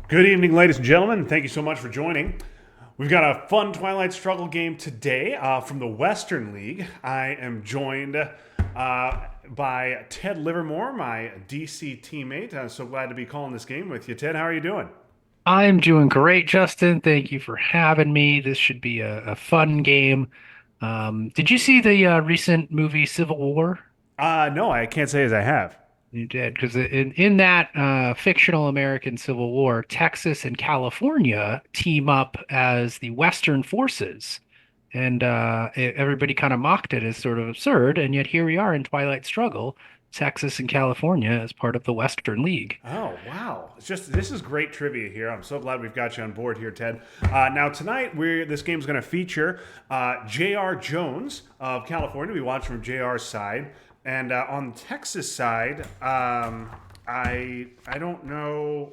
Good evening, ladies and gentlemen. Thank you so much for joining. We've got a fun Twilight Struggle game today from the Western League. I am joined by Ted Livermore, my DC teammate. I'm so glad to be calling this game with you. Ted, how are you doing? I'm doing great, Justin. Thank you for having me. This should be a fun game. Did you see the recent movie Civil War? No, I can't say as I have. You did, because in that fictional American Civil War, Texas and California team up as the Western forces, and everybody kind of mocked it as sort of absurd. And yet here we are in Twilight Struggle, Texas and California as part of the Western League. Oh, wow. It's just this is great trivia here. I'm so glad we've got you on board here, Ted. Now tonight this game's going to feature J.R. Jones of California. We watch from J.R.'s side, and on the Texas side, I don't know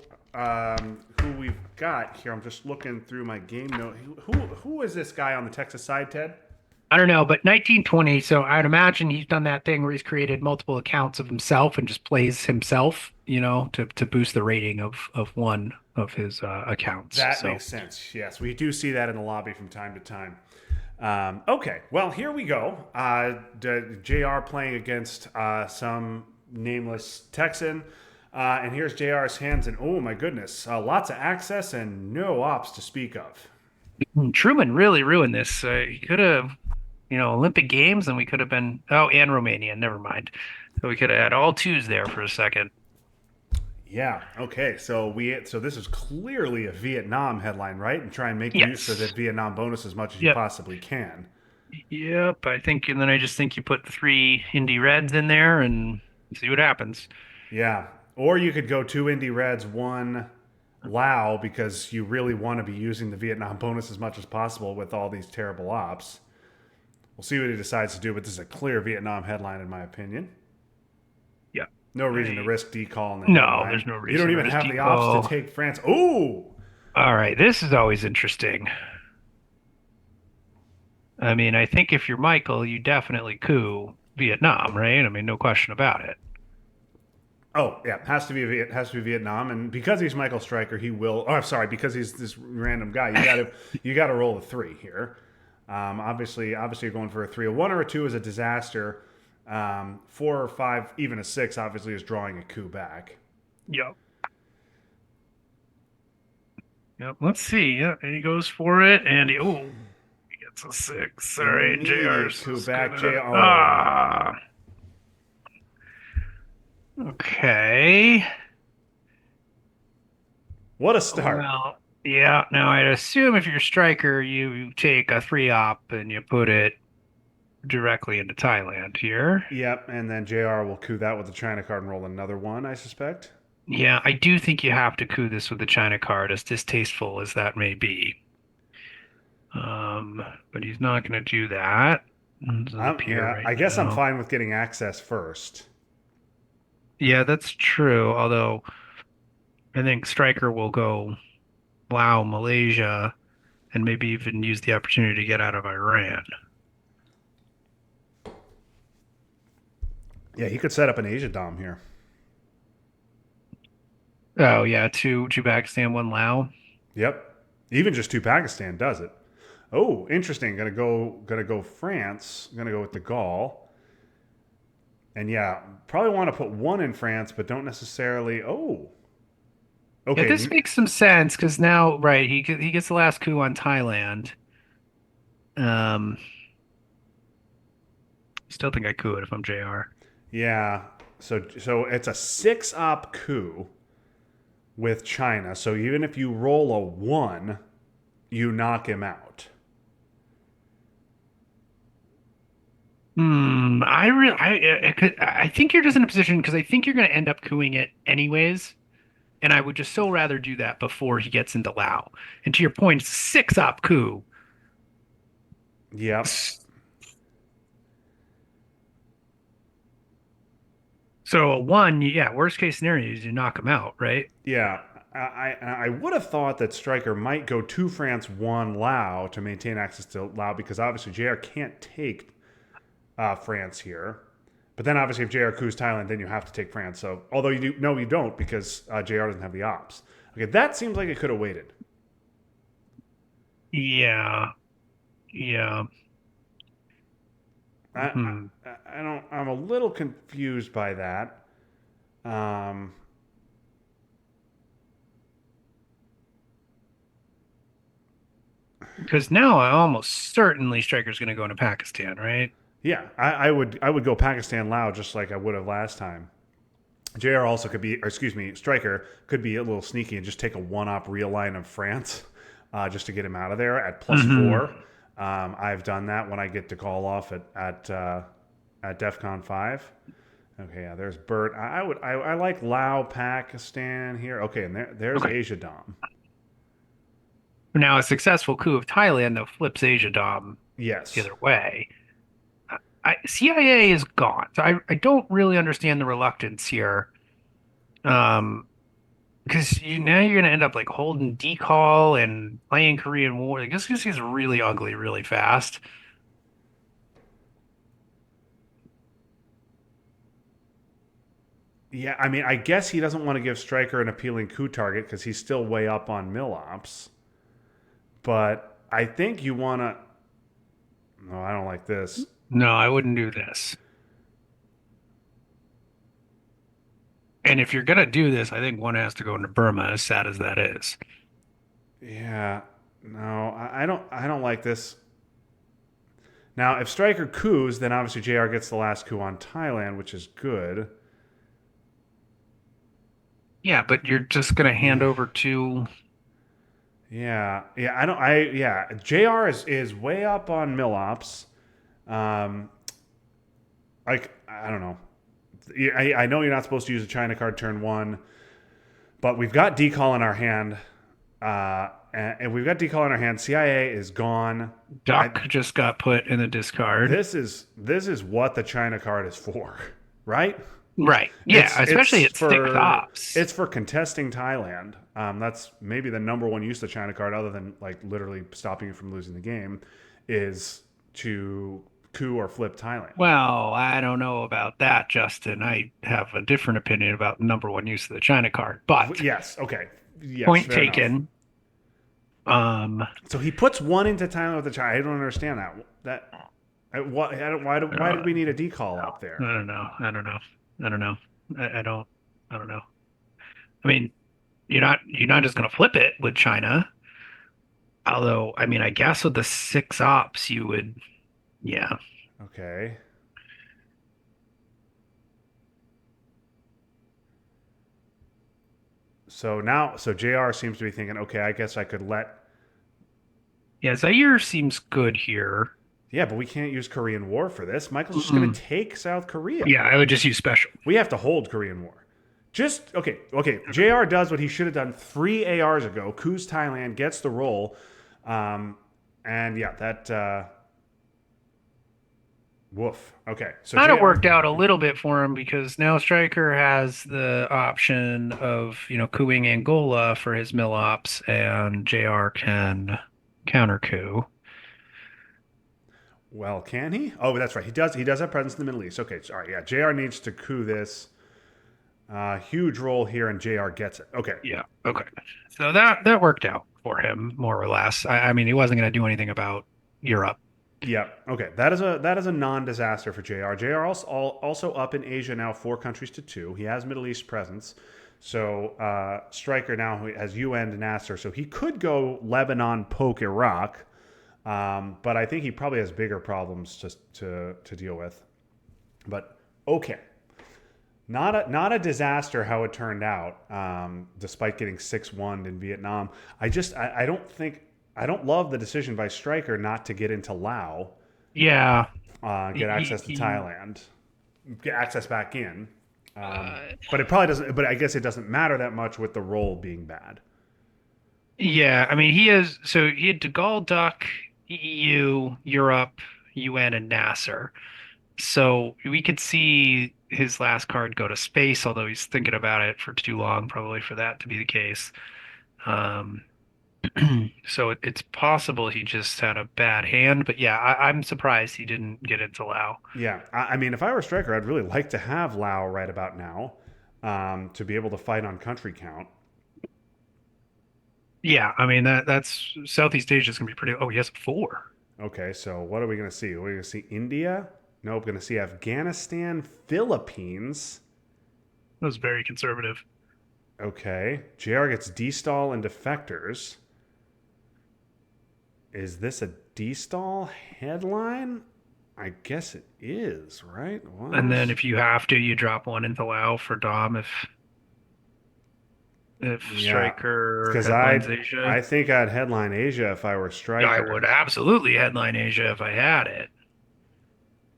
who we've got here. I'm just looking through my game note. Who is this guy on the Texas side, Ted? I don't know, but 1920, so I'd imagine he's done that thing where he's created multiple accounts of himself and just plays himself, to boost the rating of one of his accounts. That So, makes sense. Yes, we do see that in the lobby from time to time. Okay, well, here we go. JR playing against some nameless Texan. And here's JR's hands, and oh my goodness, lots of access and no ops to speak of. Truman really ruined this. He could have, Olympic Games, and we could have been, oh, and Romania, never mind. So we could have had all twos there for a second. Yeah. Okay. So this is clearly a Vietnam headline, right? And try and make use of the Yes. Vietnam bonus as much as you Yep. possibly can. Yep. I think, and then I just think you put the three Indy Reds in there and see what happens. Yeah. Or you could go two Indy Reds, one Lao, because you really want to be using the Vietnam bonus as much as possible with all these terrible ops. We'll see what he decides to do, but this is a clear Vietnam headline, in my opinion. Yeah. No reason to I risk decall in the No, headline. there's no You don't reason to even risk have the ops to default. take France. Ooh! All right, this is always interesting. I mean, I think if you're Michael, you definitely coup Vietnam, right? I mean, no question about it. Oh yeah, has to be Vietnam, and because he's Michael Stryker, he will. Oh, I'm sorry, because he's this random guy. You got to roll a three here. Obviously, you're going for a three. A one or a two is a disaster. Four or five, even a six, obviously is drawing a coup back. Yep. Yep. Let's see. Yeah, and he goes for it, and he gets a six. All right, Immediate JR's coup is back. J. gonna. Oh, Okay. what a start. Well, yeah. Now I'd assume if you're striker, you take a three op and you put it directly into Thailand here. Yep, and then Jr. will coup that with the China card and roll another one. I suspect. Yeah, I do think you have to coup this with the China card, as distasteful as that may be. Um, but he's not going to do that. It doesn't appear Yeah, right I guess I'm now. fine with getting access first. Yeah, that's true. Although I think Stryker will go Lao, Malaysia, and maybe even use the opportunity to get out of Iran. Yeah, he could set up an Asia Dom here. Oh yeah, two Pakistan, one Lao. Yep. Even just two Pakistan does it. Oh, interesting. Gonna go France. Gonna go with the Gaul. And yeah, probably want to put one in France, but don't necessarily. Oh, Yeah, okay. this makes some sense because now, right, he gets the last coup on Thailand. Um, Still think I could if I'm JR. Yeah. So it's a six op coup with China. So even if you roll a one, you knock him out. I think you're just in a position because I think you're going to end up cooing it anyways, and I would just so rather do that before he gets into Lao. And to your point, it's a six op coup. Yep. So a one, yeah, worst case scenario is you knock him out, right? Yeah. I would have thought that Stryker might go two France, one Lao to maintain access to Lao because obviously JR can't take France here. But then obviously if JR coups Thailand, then you have to take France. So although you do, no, you don't because JR doesn't have the ops. Okay, that seems like it could have waited. Yeah, yeah. I, Hmm. I don't. I'm a little confused by that. Um, Because now I almost certainly Stryker's going to go into Pakistan, right? yeah, I would go Pakistan Lao just like I would have last time. JR also could be, or excuse me, Stryker could be a little sneaky and just take a one-op real line of France, just to get him out of there at plus Hmm. 4. I've done that when I get to call off at DEF CON 5. Okay, yeah, there's Bert. I like Lao, Pakistan here. Okay, and there's Okay. Asia Dom. Now a successful coup of Thailand though flips Asia Dom the Yes. other way. CIA is gone. So I don't really understand the reluctance here. Um, because now you're gonna end up like holding decall and playing Korean War. Like this gets really ugly really fast. Yeah, I mean, I guess he doesn't want to give Stryker an appealing coup target because he's still way up on Millops. But I think you want to. No, I don't like this. No, I wouldn't do this. And if you're gonna do this, I think one has to go into Burma, as sad as that is. Yeah, no, I don't. I don't like this. Now, if Stryker coups, then obviously JR gets the last coup on Thailand, which is good. Yeah, but you're just gonna hand over to. Yeah, yeah. I don't. Yeah. JR is way up on Millops. Um, like I don't know. I know you're not supposed to use a China card turn 1, but we've got decall in our hand. And we've got decall in our hand. CIA is gone. I, Duck just got put in the discard. this is what the China card is for, right? Right. Yeah, It's especially it's at six for ops. it's for contesting Thailand. That's maybe the number one use of the China card, other than like literally stopping you from losing the game, is to coup or flip Thailand. Well, I don't know about that, Justin. I have a different opinion about number one use of the China card, but Yes, okay, yes, point fair enough. taken. Um, So he puts one into Thailand with the China. I don't understand that. Why did uh, we need a decall up I there? don't know. I don't know. I don't know. I don't. I don't know. I mean, you're not just gonna flip it with China. Although, I mean, I guess with the six ops, you would. Yeah. Okay. So JR seems to be thinking, okay, I guess I could let. Yeah, Zaire seems good here. Yeah, but we can't use Korean War for this. Michael's just going Mm-mm. to take South Korea. Yeah, I would just use special. We have to hold Korean War. Just okay. JR does what he should have done 3 ARs ago. Coups Thailand, gets the roll, um, and yeah, that woof. Okay, so Kind of JR. worked out a little bit for him because now Stryker has the option of, cooing Angola for his mill ops, and JR can counter coup. Well, can he? Oh, that's right. He does. He does have presence in the Middle East. Okay, sorry. Yeah, JR needs to coup this. Huge roll here, and JR gets it. Okay. Yeah. Okay. So that worked out for him more or less. I mean, he wasn't going to do anything about Europe. Yeah. Okay. That is a non-disaster for JR. JR also up in Asia now, 4 countries to 2. He has Middle East presence. So Stryker now has UN and Nasser, so he could go Lebanon, poke Iraq, but I think he probably has bigger problems to deal with. But okay, not a disaster how it turned out, despite getting 6-1 in Vietnam. I don't think I don't love the decision by Stryker not to get into Laos, Yeah. get access to He, Thailand, get access back in. uh, But it probably doesn't. But I guess it doesn't matter that much with the role being bad. yeah. I mean, he had De Gaulle, Duck, EU, Europe, UN, and Nasser. So we could see his last card go to space, although he's thinking about it for too long, probably for that to be the case. Um, so it's possible he just had a bad hand, but yeah, I'm surprised he didn't get into Lao. Yeah, I mean, if I were Stryker, I'd really like to have Lao right about now, to be able to fight on country count. Yeah, I mean that's Southeast Asia is gonna be pretty. Oh, he has a four. Okay, so what are we going to see? Are we going to see India? Nope, going to see Afghanistan, Philippines. That was very conservative. Okay, JR gets D-stall and defectors. Is this a D-stall headline? I guess it is, right? And Well, then if you have to, you drop one into Lao for Dom if yeah, Stryker because headlines I Asia. think I'd headline Asia if I were I would Stryker. absolutely headline Asia if I had it.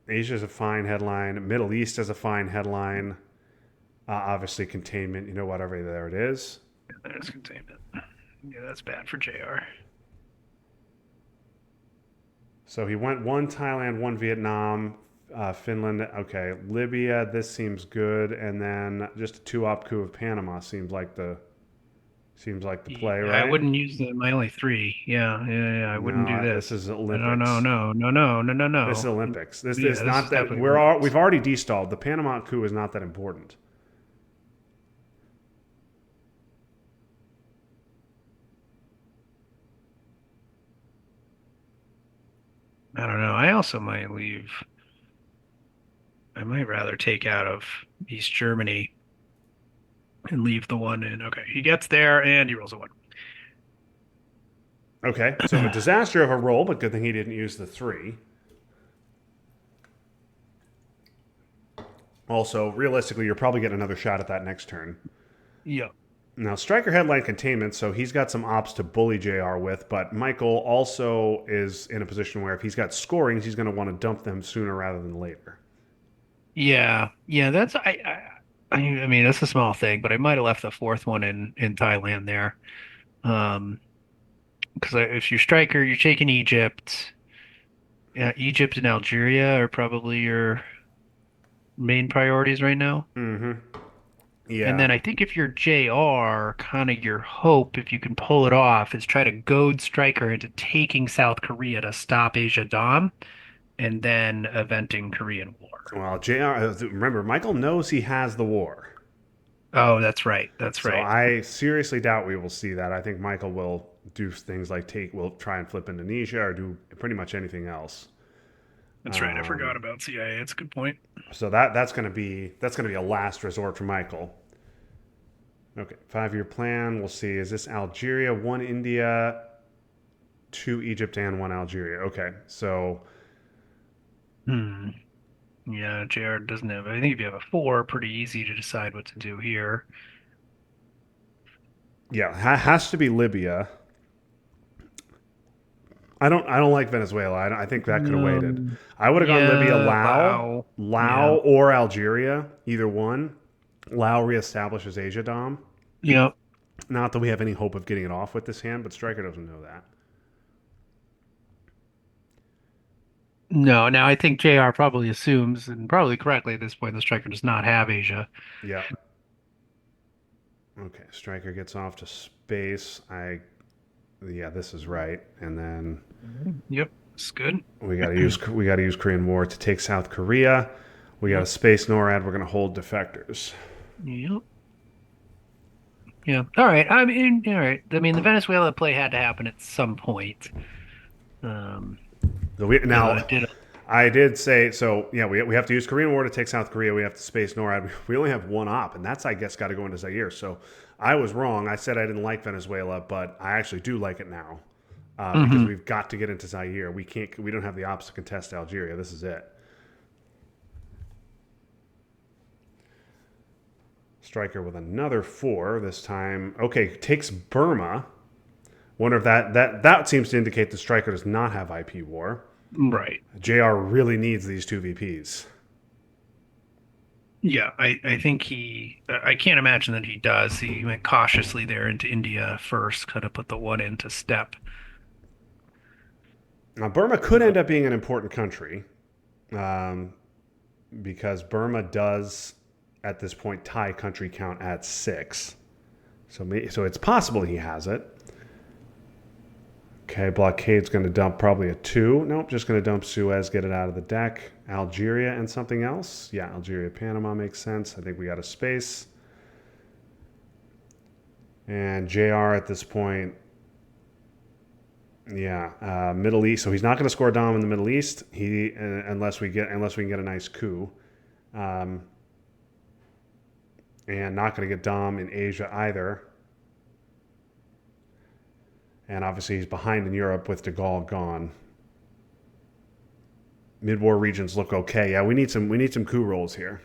Asia's a fine headline. Middle East is a fine headline. Obviously, containment. You know, whatever there it is. There's containment. Yeah, that's bad for JR. So he went one Thailand, one Vietnam, Finland. Okay, Libya. This seems good, and then just a two op coup of Panama seems like the play, Yeah, I right? wouldn't use my only three. Yeah, yeah, yeah, I wouldn't do No, this. this is No, no, Olympics. no, no, no, no, no, This is no. Olympics. This Yeah, is this not is that definitely we're all, we've Olympics. already destalled. The Panama coup is not that important. I don't know. I also might leave. I might rather take out of East Germany and leave the one in. Okay, he gets there and he rolls a one. Okay, so a disaster of a roll, but good thing he didn't use the three. Also, realistically, you're probably getting another shot at that next turn. Yeah. Now, Stryker headline containment, so he's got some ops to bully JR with, but Michael also is in a position where if he's got scorings, he's going to want to dump them sooner rather than later. Yeah, yeah, that's I mean that's a small thing, but I might have left the fourth one in Thailand there. Um, because if you're Striker, you're taking Egypt. Yeah, Egypt and Algeria are probably your main priorities right now. And Yeah. then I think if you're JR, kind of your hope, if you can pull it off, is try to goad Striker into taking South Korea to stop Asia Dom and then eventing Korean War. Well, JR, remember, Michael knows he has the war. Oh, that's right. That's So right. I seriously doubt we will see that. I think Michael will do things like will try and flip Indonesia or do pretty much anything else. That's right. I forgot about CIA. It's a good point. So that's gonna be a last resort for Michael. Okay, 5 year plan. We'll see. Is this Algeria, one India, two Egypt, and one Algeria? Okay, so Hmm. Yeah, Jared doesn't have. I think if you have a four, pretty easy to decide what to do here. yeah, has to be Libya. I don't like Venezuela. I think that could have waited. I would have gone Libya, Yeah, Lao, Lao. Lao Yeah. or Algeria, either one. Lao reestablishes Asia Dom. Yep. Not that we have any hope of getting it off with this hand, but Stryker doesn't know that. No, now I think JR probably assumes, and probably correctly at this point, the striker does not have Asia. Yeah. Okay, Stryker gets off to space. Yeah, this is right. And then Yep, it's good. we got to use Korean War to take South Korea. We got a Yep. space NORAD. We're going to hold defectors. Yep. Yeah. All right. I mean, all right. I mean, the Venezuela play had to happen at some point. Um, So now, it did. I did say so. Yeah, we have to use Korean War to take South Korea. We have to space NORAD. We only have one op, and that's I guess got to go into Zaire. So I was wrong. I said I didn't like Venezuela, but I actually do like it now because Hmm. we've got to get into Zaire. We can't. We don't have the ops to contest Algeria. This is it. Stryker with another four this time. Okay, takes Burma. Wonder if that seems to indicate the Stryker does not have IP war. Right. JR really needs these two VPs. Yeah, I think I can't imagine that he does. He went cautiously there into India first, kind of put the one into step. Now, Burma could end up being an important country um, because Burma does, at this point, tie country count at 6. So it's possible he has it. Okay, blockade's going to dump probably a 2. Nope, just going to dump Suez, get it out of the deck. Algeria and something else. Yeah, Algeria, Panama makes sense. I think we got a space. And JR at this point Yeah, Middle East. So he's not going to score Dom in the Middle East. Unless we can get a nice coup, um, and not going to get Dom in Asia either. And obviously he's behind in Europe with De Gaulle gone. Mid-war regions look okay. Yeah, we need some coup rolls here,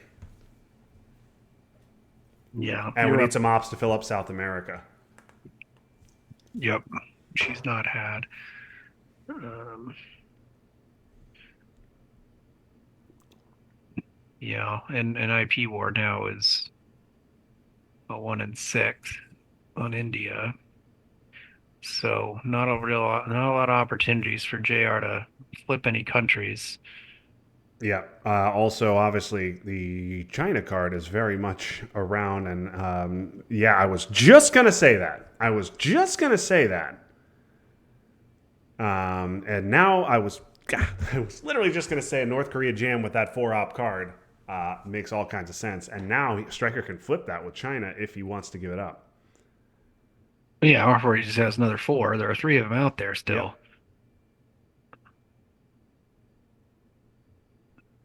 Yeah, and we need Europe. some ops to fill up South America. Yep, she's not had. Um, yeah, and IP war now is a 1 in 6 on India. So not a lot of opportunities for JR to flip any countries. Yeah. Also, obviously, the China card is very much around, and yeah, I was just gonna say that. I was just gonna say that. And now God, I was literally just gonna say a North Korea jam with that four op card makes all kinds of sense. And now Stryker can flip that with China if he wants to give it up. Yeah, or he just has another four. There are three of them out there Yep. still.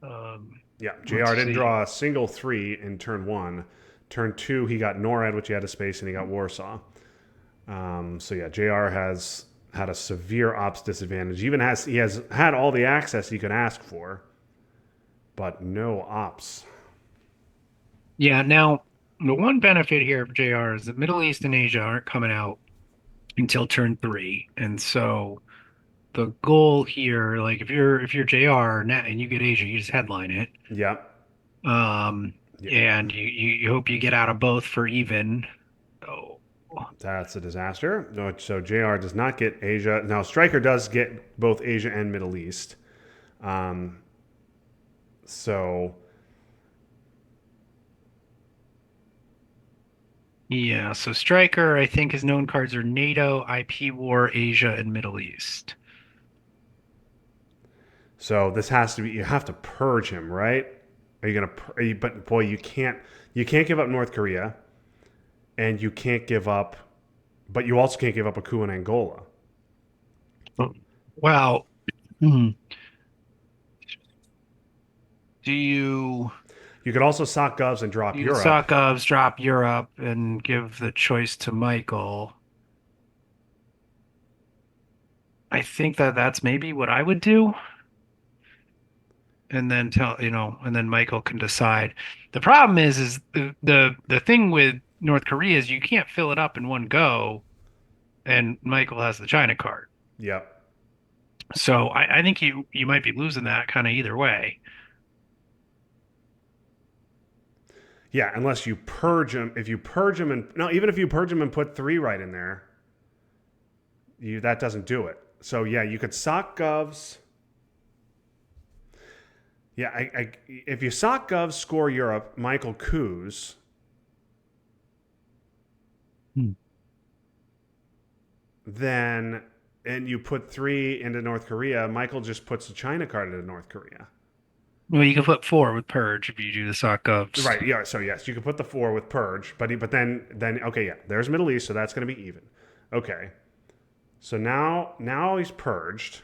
Um, Yeah. let's JR didn't see. draw a single three in turn one. Turn two, he got NORAD, which he had a space, and he got Warsaw. So yeah, JR has had a severe ops disadvantage. Even has he has had all the access he could ask for, but no ops. Yeah, now the one benefit here of JR is that Middle East and Asia aren't coming out until turn three, and so the goal here, like if you're JR now and you get Asia, you just headline it. Yep. Um, Yep. and you hope you get out of both for even. Oh, That's a disaster. No, so JR does not get Asia. Now Stryker does get both Asia and Middle East. Um, so yeah. So Stryker, I think his known cards are NATO, IP War, Asia, and Middle East. so this has to be. You have to purge him, right? Are you gonna? Are you, but boy, you can't. You can't give up North Korea, and you can't give up. But you also can't give up a coup in Angola. Well, hmm, do you You could also sock Govs and drop you could Europe. suck ofs, drop Europe, and give the choice to Michael? I think that that's maybe what I would do, and then and then Michael can decide. The problem is the thing with North Korea is you can't fill it up in one go, and Michael has the China card. Yep. So I think you might be losing that kind of either way. Yeah, unless you purge him. If you purge him and no, even if you purge him and put three right in there, that doesn't do it. So yeah, you could sock Govs. Yeah, if you sock Govs, score Europe, Michael coups, Hmm. then and you put three into North Korea, Michael just puts the China card into North Korea. Well, you can flip four with Purge if you do the sock ups. Right. Yeah. So yes, you could put the four with purge, but then okay, yeah. There's Middle East, so that's going to be even. Okay. So now he's purged.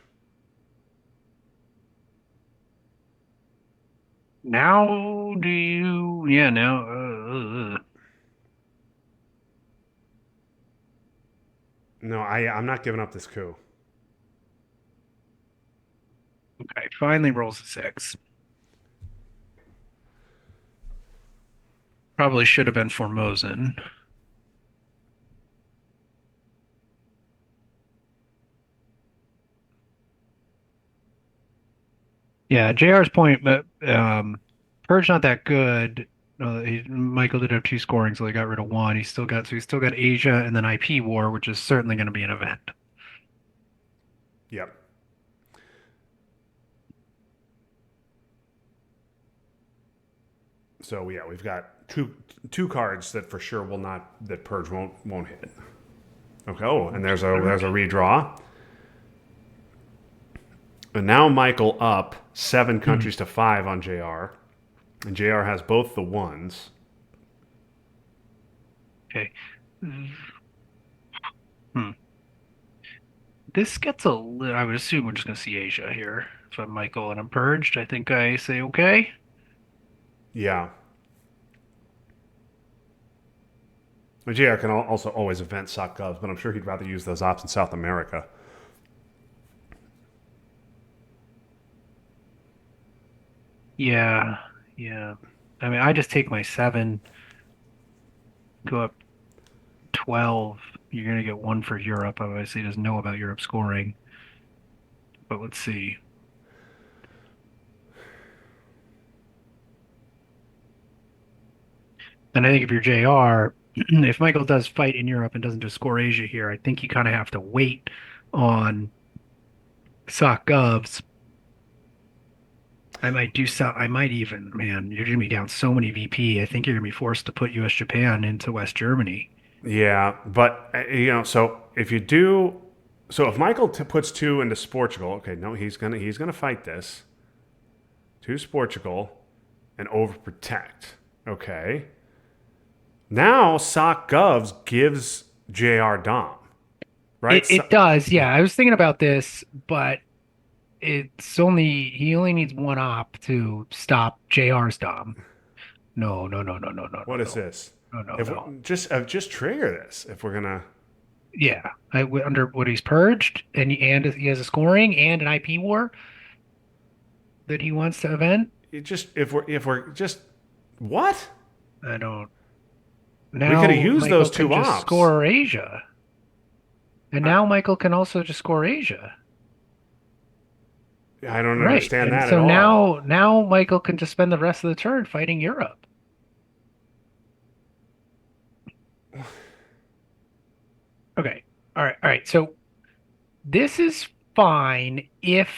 Now do you? Yeah. Now. No, I'm not giving up this coup. Okay. Finally rolls a six. Probably should have been Formosan. Yeah, JR's point, but Purge not that good. Michael did have two scoring, so they got rid of one. He's still got Asia and then IP War, which is certainly going to be an event. Yep. So yeah, we've got two cards that for sure will not that purge won't hit. Okay. Oh, and there's a redraw. And now Michael up seven Hmm. countries to five on JR, and JR has both the ones. Okay. Hmm. this gets a little, I would assume we're just going to see Asia here. If I'm Michael and I'm purged, I think I say okay. Yeah. JR can also always event sock gloves, but I'm sure he'd rather use those ops in South America. Yeah, yeah. I mean, I just take my 7, go up 12. You're going to get 1 for Europe. Obviously, he doesn't know about Europe scoring, but let's see. And I think if you're JR, if Michael does fight in Europe and doesn't just score Asia here, I think you kind of have to wait on sock govs. I might do so. I might even, man, you're going to be down so many VP. I think you're going to be forced to put US Japan into West Germany. Yeah, but so if you do, so if Michael puts two into Portugal, okay, no, he's gonna fight this. Two's Portugal and overprotect. Okay, now Sock Govs gives JR Dom, right? It does, yeah. I was thinking about this, but he only needs one op to stop JR's Dom. No, no, no, no, no, no, no, What is no, this? no, no, If no. just trigger this, if we're gonna Yeah, under what he's purged, and he has a scoring and an IP war that he wants to event. if we're just what? I don't. We could have Now used Michael those can two just ops. score Asia, and I, now Michael can also just score Asia. I don't Right, understand and that at so all. now Michael can just spend the rest of the turn fighting Europe. Okay, all right. So this is fine if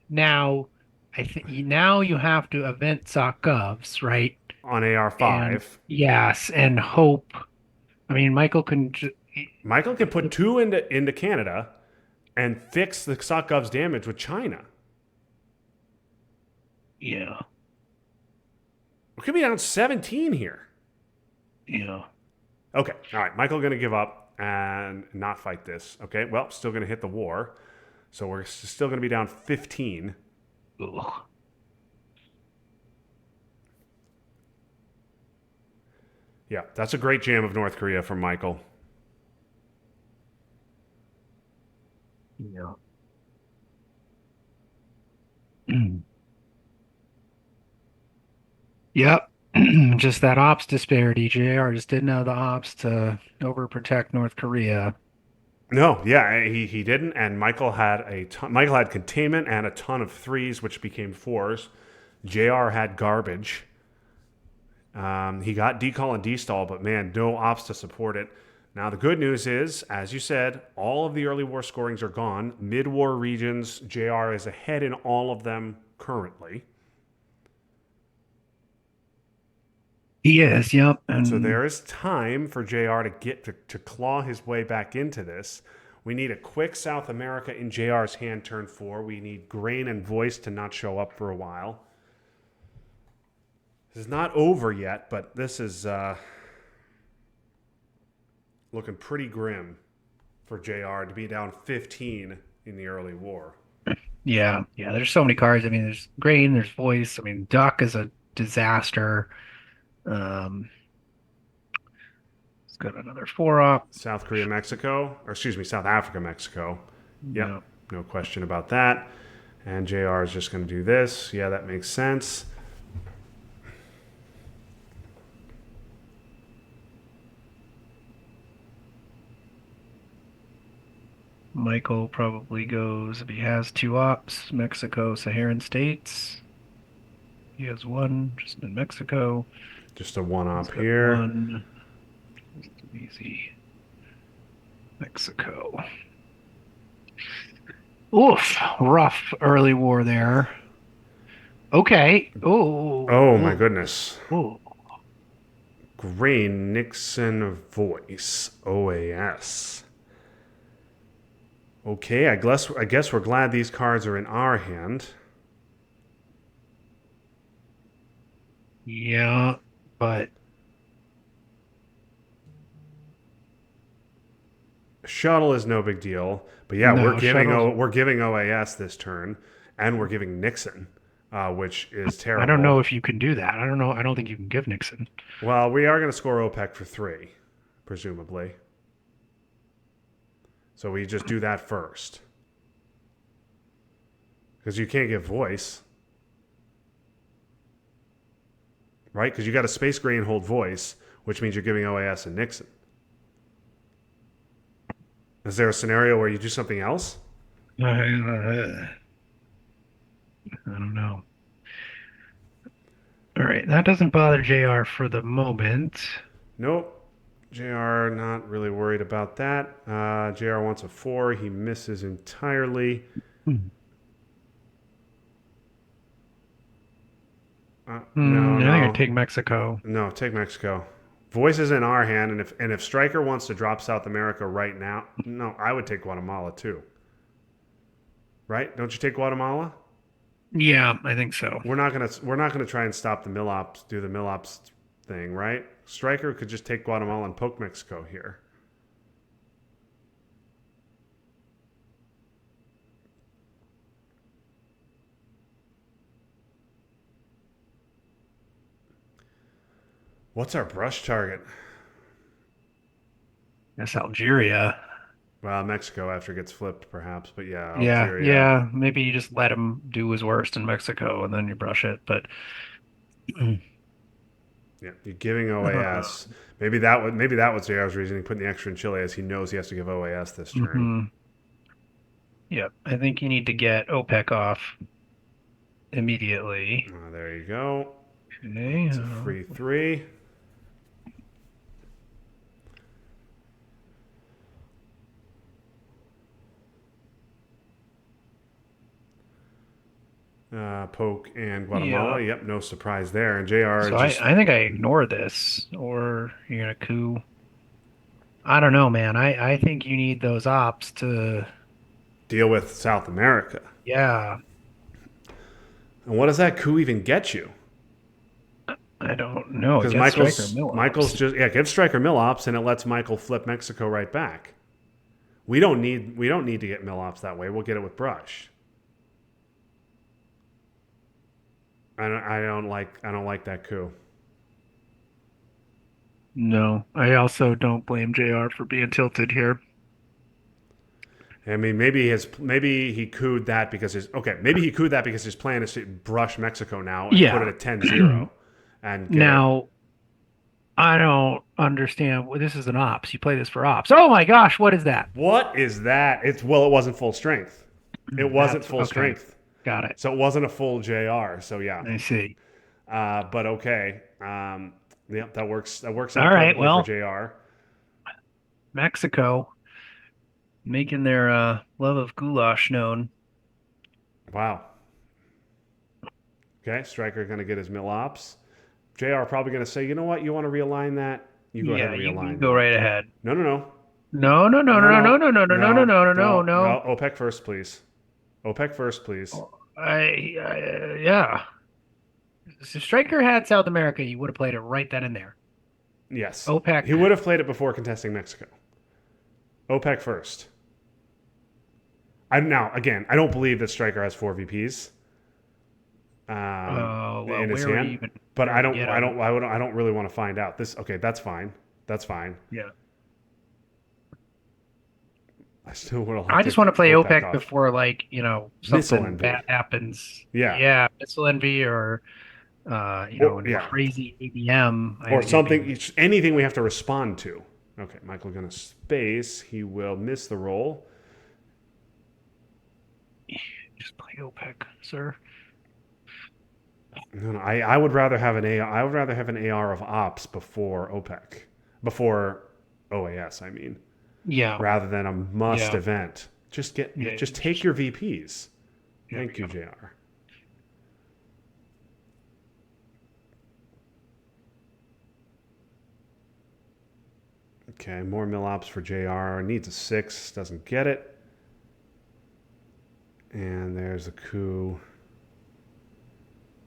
now I think now you have to event Sokovs, right? On And AR5, yes, and hope. I mean, Michael can. Michael can put two into Canada and fix the Sokov's damage with China. Yeah, We could be down 17 here. yeah. Okay, all right. Michael going to give up and not fight this. Okay, well, still going to hit the war. So we're still going to be down 15. Ugh. Yeah, that's a great jam of North Korea from Michael. Yeah. Yep. Just that ops disparity. JR just didn't have the ops to overprotect North Korea. No, yeah, he didn't, and Michael had containment and a ton of threes, which became fours. Jr. had garbage. He got decall and destall, but man, no ops to support it. Now the good news is, as you said, all of the early war scorings are gone. Mid-war regions, Jr. is ahead in all of them currently. He is, yep. So And there is time for JR to get to claw his way back into this. We need a quick South America in JR's hand turn 4. We need Grain and Voice to not show up for a while. This is not over yet, but this is looking pretty grim for JR to be down 15 in the early war. yeah, yeah, there's so many cards. I mean, there's Grain, there's Voice. I mean, Duck is a disaster. Um, it's got another 4 op. South Korea, Mexico, or excuse me, South Africa, Mexico. Yep, Yeah. no question about that. And JR is just going to do this. Yeah, that makes sense. Michael probably goes if he has 2 ops, Mexico, Saharan states. He has 1 just in Mexico. Just a one He's op got here. 1. Just easy. Mexico. Oof, rough early war there. Okay. Oh my Oh, goodness. oh. Grain, Nixon, Voice, OAS. Okay, I guess we're glad these cards are in our hand. Yeah, but Shuttle is no big deal, but yeah, No, shuttles. We're giving OAS this turn, and we're giving Nixon, which is I don't know terrible. if you can do that. I don't know. I don't think you can give Nixon. Well, we are going to score OPEC for 3, presumably. So we just do that first because you can't give voice, right? Because you got a space gray and hold voice, which means you're giving OAS and Nixon. Is there a scenario where you do something else? I don't know. All right, that doesn't bother JR for the moment. Nope. JR not really worried about that. JR wants a 4. He misses entirely. Hmm. No, I think I no, take Mexico. no. Take Mexico. Voice is in our hand, and if Stryker wants to drop South America right now, no, I would take Guatemala too. Right? Don't you take Guatemala? Yeah, I think so. We're not gonna try and stop the Millops, do the Millops thing, right? Stryker could just take Guatemala and poke Mexico here. What's our brush target? That's Algeria. Well, Mexico after it gets flipped, perhaps, but yeah, Yeah, Algeria. yeah. Maybe you just let him do his worst in Mexico and then you brush it. But Yeah, you're giving uh, OAS. Maybe that was JR's reasoning, putting the extra in Chile, as he knows he has to give OAS this turn. mhm. Yep, I think you need to get OPEC off immediately. There you go. Okay. It's a free 3. Poke and Yeah. Guatemala. Yep, no surprise there. And JR So just I think I ignore this, or you're gonna coup. I don't know, man. I think you need those ops to, deal with South America. yeah. And what does that coup even get you? I don't know. It Because gets Stryker mill Michael's ops. just yeah, give Stryker Millops and it lets Michael flip Mexico right back. We don't need to get Millops that way. We'll get it with Brush. I don't like that coup. No, I also don't blame JR for being tilted here. I mean, maybe he cooed that because his okay, maybe he cooed that because his plan is to brush Mexico now and put it Yeah. at 10-0 and get it. Now, I don't understand. Well, this is an ops. You play this for ops. Oh my gosh, what is that? What is that? It wasn't full strength. It wasn't That's full okay. strength. Got it. So it wasn't a full JR. So yeah. I see. But okay. Yeah, that works All out right. perfectly for Well, JR. Mexico making their love of goulash known. Wow. Okay, Stryker going to get his mill ops. JR probably going to say, you know what, you want to realign that? You go ahead Yeah, and you realign go that. right ahead. No, no, no. No, no, no, No, no, no, no, no, no, no, no, no, no, no, no, no, no. no. OPEC first, please. OPEC first, please. Yeah. If Stryker had South America, you would have played it right then and there. Yes. OPEC. He would have played it before contesting Mexico. OPEC first. Now, again, I don't believe that Stryker has 4 VPs Well, in his hand, but where do you get them? I don't really want to find out. Okay, that's fine. That's fine. Yeah. I still will I just want to take play OPEC OPEC off. before Missile something bad envy. happens. Yeah. Yeah, missile envy or Or and yeah. crazy ABM. I Or think it'd be something. Anything we have to respond to. Okay, Michael going to space. He will miss the roll. just play OPEC, sir. No, no. I would rather have an A. I would rather have an AR of ops before OPEC, before OAS. I mean, Yeah, rather than a must yeah, event. yeah. Just take your VPs. There we Thank you, go. JR. Okay, more mill ops for JR. Needs a 6. Doesn't get it. And there's a coup.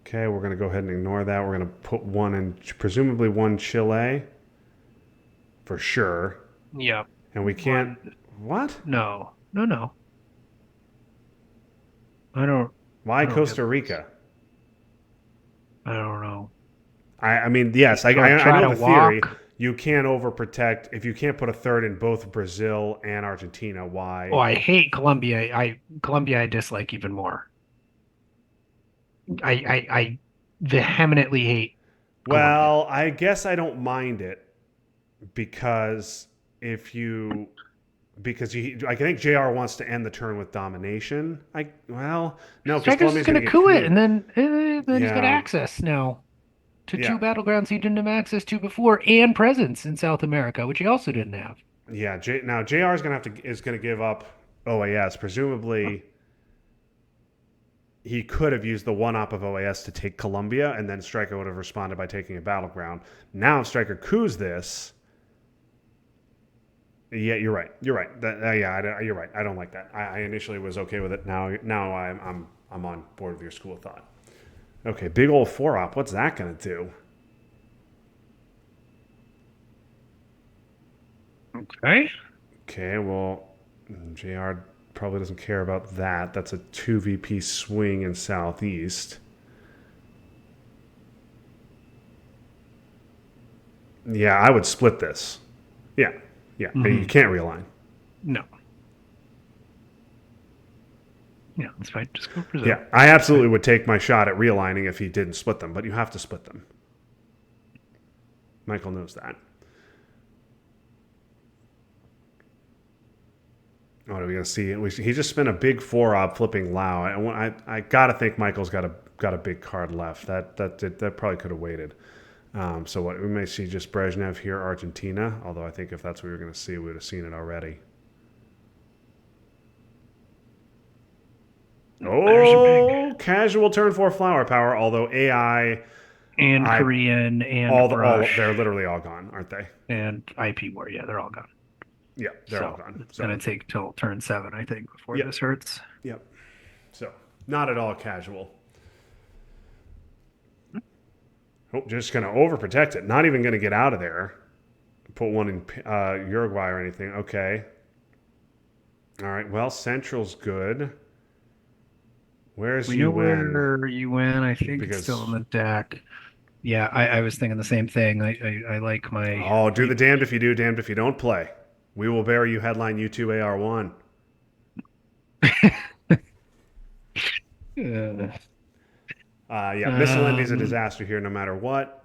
Okay, we're going to go ahead and ignore that. We're going to put one in, presumably one Chile for sure. Yeah, And we can't, one. What? No, no, no. I don't. Why I don't get Costa this. Rica? I don't know. I mean, yes, I Try know to the theory. walk. You can't overprotect if you can't put a third in both Brazil and Argentina. Oh, Why? I hate Colombia. Colombia I dislike even more. I vehemently hate Colombia. Well, I guess I don't mind it because if you because I think JR wants to end the turn with domination. No, because Strikers is Colombia's going going to to get coup it, and cooed. then he's got Yeah, access now to yeah, two battlegrounds he didn't have access to before, and presence in South America, which he also didn't have. yeah. Now JR is going to give up OAS. Presumably, he could have used the one op of OAS to take Colombia, and then Stryker would have responded by taking a battleground. Now, if Stryker coups this, yeah, you're right. You're right. You're right. I don't like that. I initially was okay with it. Now I'm on board with your school of thought. Okay, big old four op. What's that going to do? Okay. Okay, well, JR probably doesn't care about that. That's a 2 VP swing in Southeast. Yeah, I would split this. Yeah, yeah. You Hmm. can't realign. No. Yeah, that's fine. Just go Yeah, Brazil. I It's fine. absolutely would take my shot at realigning if he didn't split them, but you have to split them. Michael knows that. What are we gonna see? He just spent a big four op flipping Lao. I gotta think Michael's got a big card left. That probably could have waited. So what we may see just Brezhnev here, Argentina. Although I think if that's what we were gonna see, we would have seen it already. There's a big Oh, casual turn four flower power. Although AI, and I Korean and all they're Brush literally all gone, aren't they? and IP War. Yeah, they're all gone. Yeah, they're all So gone. it's So gonna take till turn 7, I think, before yep, this hurts. yep. So not at all casual. Oh, just going to overprotect it. Not even going to get out of there. Put one in Uruguay or anything. Okay. All right. Well, Central's good. Where's We know UN? where you went. I think it's still on Because the deck. Yeah, I was thinking the same thing. I like my oh, do the damned if you do, damned if you don't play. We will bury you. Headline U2 AR1. uh, Yeah, missile envy's a um disaster here, no matter what.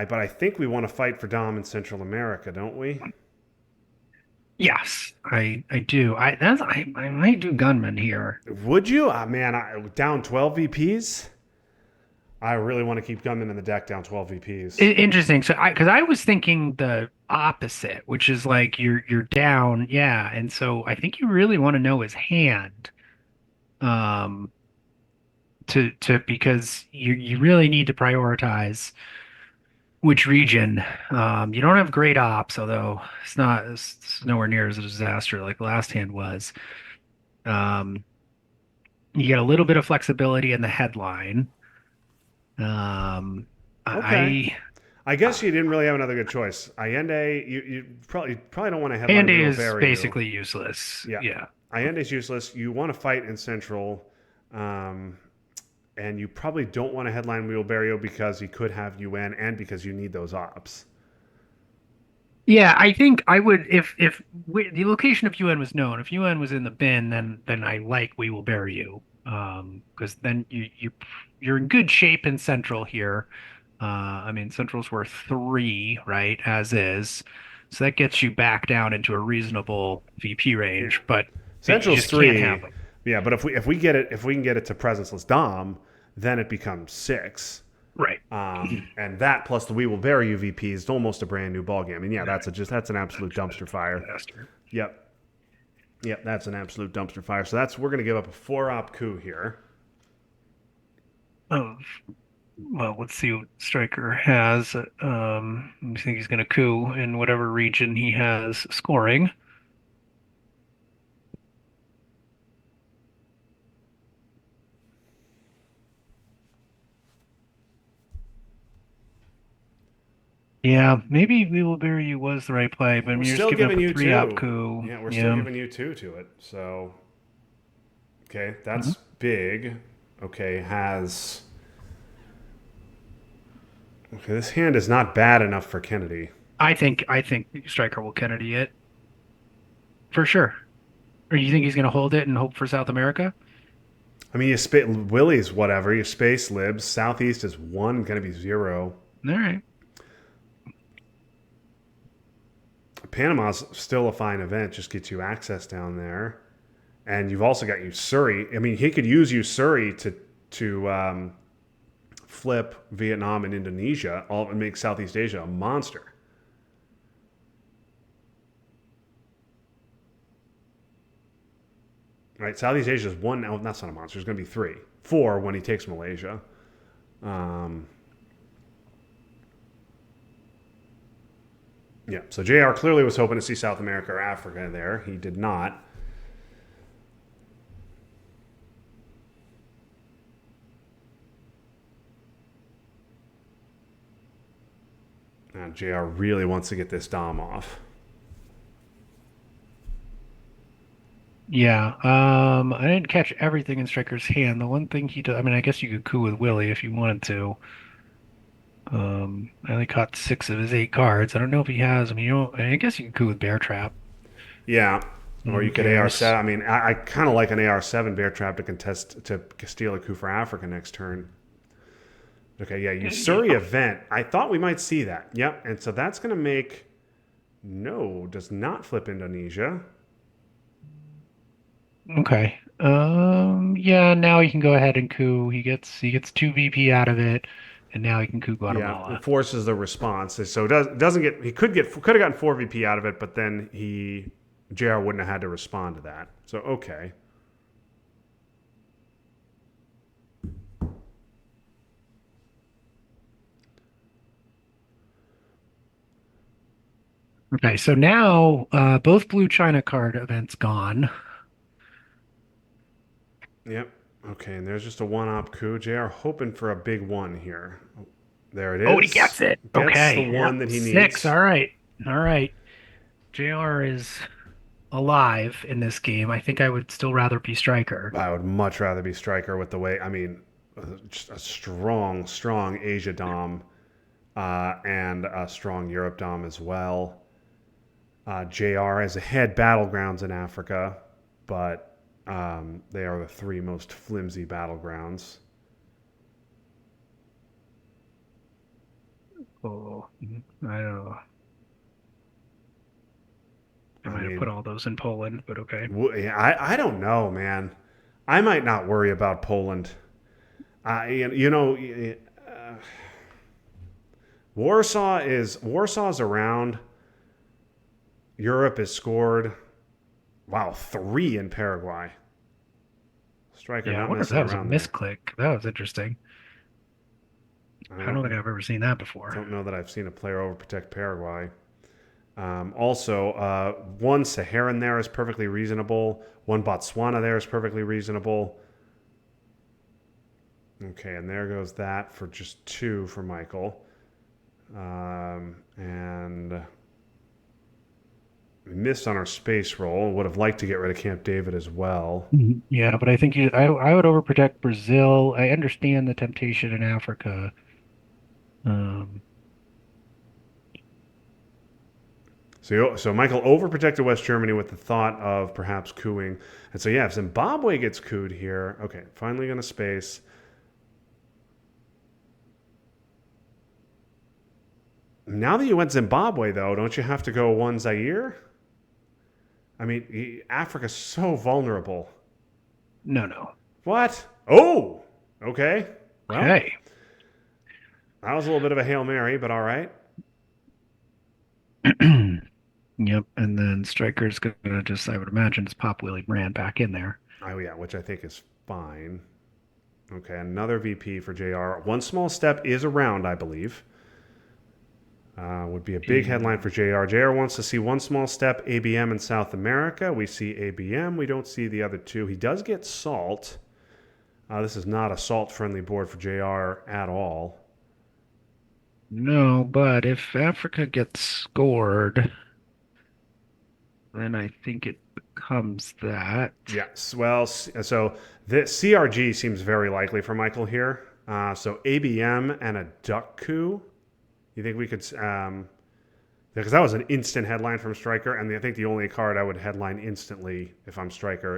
But I think we want to fight for Dom in Central America, don't we? yes, I do. I might do gunman here. Would you? Man, down 12 VPs. I really want to keep gunmen in the deck down 12 VPs. Interesting. So I was thinking the opposite, which is like you're down, yeah. And so I think you really want to know his hand. Um to because you really need to prioritize which region. You don't have great ops, although it's nowhere near as a disaster like last hand was. Um, you get a little bit of flexibility in the headline. Um, Okay. I I guess you didn't really have another good choice. Allende, you probably don't want to headline. We Andy will is bury you. basically useless. Yeah, Yeah, Allende's useless. You want to fight in Central, um, and you probably don't want to headline Wheelbarrow because he could have UN and because you need those ops. yeah. I think I would if the location of UN was known. If UN was in the bin, then I like we will bury you. Because then you're in good shape in Central here. I mean, Central's worth 3, right, as is. So that gets you back down into a reasonable VP Yeah, range, but you Central's just can't have 3. them. Yeah, but if we can get it to presenceless Dom, then it becomes 6. Right. And that plus the We Will Bury You VP is almost a brand new ballgame. And yeah, Right. that's an absolute dumpster That's a fire. disaster. Yep, yep, that's an absolute dumpster fire. So we're going to give up a four op coup here. Oh, well, let's see what Stryker has. I think he's going to coup in whatever region he has scoring. Yeah, maybe We Will Bury You was the right play, but I We're mean, you're just still giving up giving a you three op two. coup. Yeah, we're still Yeah. giving you two to it. So, okay, Mhm. that's big. Okay, has. Okay, this hand is not bad enough for Kennedy. I think Stryker will Kennedy it for sure. Or you think he's going to hold it and hope for South America? I mean, Willie's whatever. You space libs. Southeast is one, going to be zero. All right. Panama's still a fine event. Just gets you access down there, and you've also got Usuri. I mean, he could use Usuri to flip Vietnam and Indonesia, all and make Southeast Asia a monster. Right? Southeast Asia is one. Oh, that's not a monster. It's going to be three, four when he takes Malaysia. Um, yeah. So Jr. clearly was hoping to see South America or Africa there. He did not. Jr. really wants to get this Dom off. Yeah. I didn't catch everything in Stryker's hand. The one thing he does, I mean, I guess you could coup with Willie if you wanted to. I only caught six of his eight cards. I don't know if he has. I mean, I guess you could coup with Bear Trap. Yeah. Or Who you could AR7. cares? I mean, I kind of like an AR7 bear trap to contest to steal a coup for Africa next turn. Okay, yeah, Yeah. Usuri event. I thought we might see that. Yep, and so that's going to make no does not flip Indonesia. Okay. Yeah, now he can go ahead and coup. He gets two VP out of it, and now he can coup Yeah, it Guatemala. forces the response. So doesn't get he could have gotten 4 VP out of it, but then JR wouldn't have had to respond to that. So okay. Okay, so now both blue China card events gone. Yep. Okay, and there's just a one op coup. JR hoping for a big one here. There it Oh, he is. gets it. Gets the Okay, yep, one that he six. needs. All right, all right. JR is alive in this game. I think I would still rather be Stryker. I would much rather be Stryker with the way. I mean, just a strong Asia Dom and a strong Europe Dom as well. JR has ahead battlegrounds in Africa, but they are the three most flimsy battlegrounds. Oh, I don't know. I I might have put mean, all those in Poland, but okay. I don't know, man. I might not worry about Poland. You know, Warsaw's around. Europe has scored. Wow, three in Paraguay. Stryker Yeah, I not wonder if messing that was a around there. misclick. That was interesting. I I don't think don't I've ever seen that before. don't know that I've seen a player overprotect Paraguay. Also, one Saharan there is perfectly reasonable. One Botswana there is perfectly reasonable. Okay, and there goes that for just two for Michael. And we missed on our space roll. Would have liked to get rid of Camp David as well. Mhm. Yeah, but I think I would overprotect Brazil. I understand the temptation in Africa. Um, So Michael overprotected West Germany with the thought of perhaps cooing. And so, yeah, if Zimbabwe gets cooed here, okay, finally going to space. Now that you went Zimbabwe, though, don't you have to go one Zaire? I mean, Africa's so vulnerable. no, no. What? Oh, okay. Well, Okay. that was a little bit of a Hail Mary, but all right. Yep, and then Stryker's gonna just, I would imagine, just pop Willie Brand back in there. Oh, yeah, which I think is fine. Okay, another VP for JR. One small step is around, I believe. Would be a big headline for And JR. JR wants to see one small step, ABM in South America. We see ABM. We don't see the other two. He does get salt. This is not a salt friendly board for JR at all. No, but if Africa gets scored, then I think it becomes that. Yes. Well, so the CRG seems very likely for Michael here. So ABM and a duck coup. You think we could? Because that was an instant headline from Stryker, and I think the only card I would headline instantly if I'm Stryker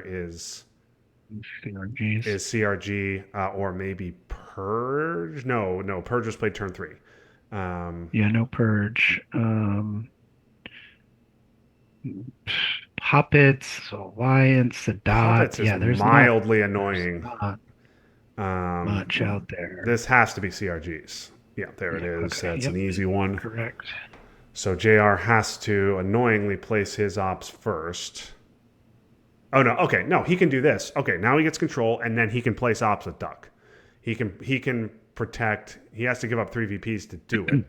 CRGs. is CRG or maybe Purge. No, no, Purge was played turn three. Um, Yeah, no purge. Puppets, Alliance, Sadat. Puppets is Yeah, mildly there's annoying. not Um, much out there. this has to be CRGs. Yeah, there it Yeah, is. okay. That's Yep, an easy one. correct. So JR has to annoyingly place his ops first. Oh no, okay, no, he can do this. Okay, now he gets control, and then he can place ops with Duck. He can protect. He has to give up three VPs to do it.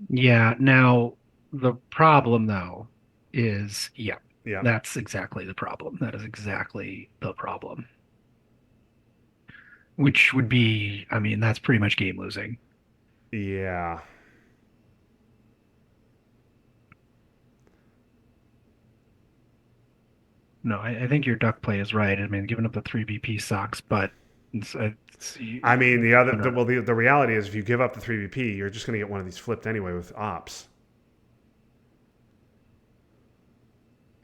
Yeah, now the problem though is, yeah, Yeah, that's exactly the problem. That is exactly the problem. Which would be, I mean, that's pretty much game losing. yeah. No, I think your duck play is right. I mean, giving up the 3BP sucks, but I mean, you're gonna. the reality is, if you give up the three VP, you're just going to get one of these flipped anyway with ops.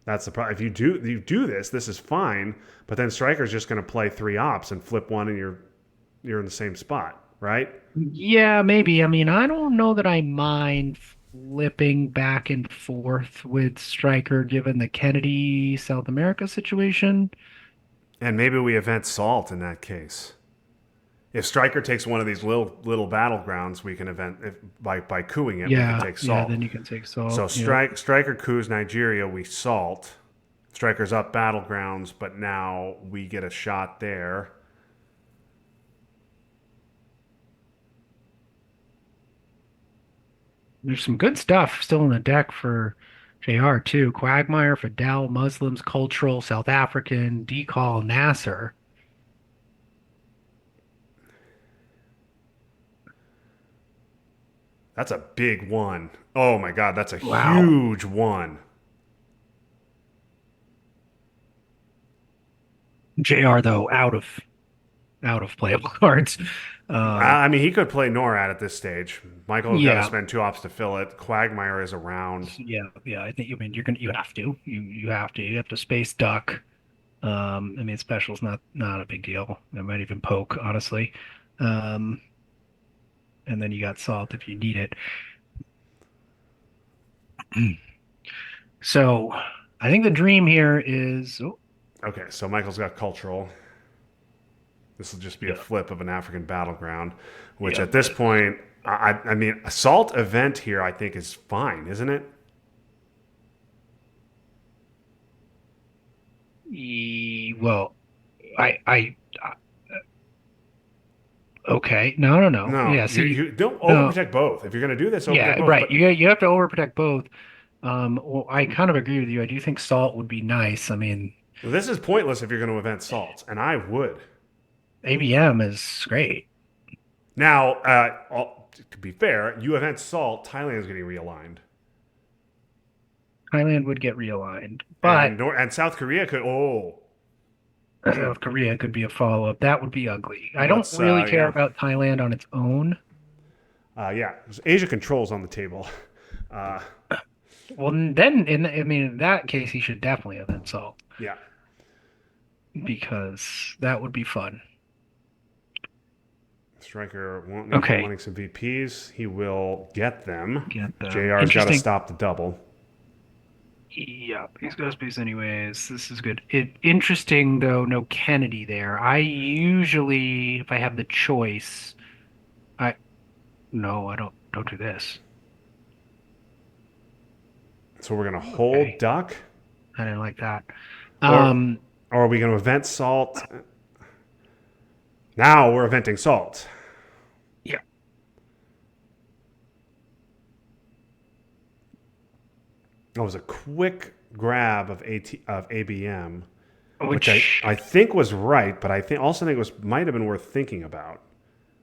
That's the problem. If you do this, this is fine. But then Striker's just going to play three ops and flip one, and you're in the same spot, right? Yeah, maybe. I mean, I don't know that I mind flipping back and forth with Stryker given the Kennedy South America situation. And maybe we event Salt in that case. If Striker takes one of these little battlegrounds, we can event by cooing it. We can Yeah, take yeah, Salt. then you can take So salt. Yep. Striker coups Nigeria. We Salt. Striker's up battlegrounds, but now we get a shot there. There's some good stuff still in the deck for JR too. Quagmire, Fidel, Muslims, Cultural, South African, Decall, Nasser. That's a big one. Oh my god, that's a Wow. huge one. JR though out of playable cards. Um, I mean, he could play NORAD at this stage. Michael has got to yeah, spend two ops to fill it. Quagmire is around. yeah, yeah. I think, I mean, you have to you have to space duck. I mean, special's not a big deal. I might even poke, honestly. Um, and then you got salt if you need it. So I think the dream here is, oh, Okay, so Michael's got cultural. This will just be a yeah, flip of an African battleground, which yeah. at this point, I mean, assault event here, I think is fine, isn't it? Well, I okay. No, no, no. No, Yeah, see, you don't no, overprotect both. If you're going to do this, overprotect yeah, both. right. But You have to overprotect both. Well, I kind of agree with you. I do think salt would be nice. I mean, this is pointless if you're going to event salts, and I would. ABM is great. Now, to be fair, you event salt, Thailand is getting realigned, Thailand would get realigned, and but South Korea could. Oh, South Korea could be a follow-up. That would be ugly. I don't let's really care yeah. about Thailand on its own. Yeah, Asia controls on the table. Uh, Well, then, I mean, in that case, he should definitely event salt yeah, because that would be fun. Striker Okay, wanting some VPs. He will get them. get them. JR's got to Interesting. stop the double. Yeah, he's got space anyways. This is good. Interesting though, no Kennedy there. I usually, if I have the choice, I no, I don't do this. So we're gonna hold Okay, duck, I didn't like that. or Um, or are we gonna event salt? Now we're eventing salt. yeah, That was a quick grab of ABM, which I, which I think was right, but I think also think it was might have been worth thinking about.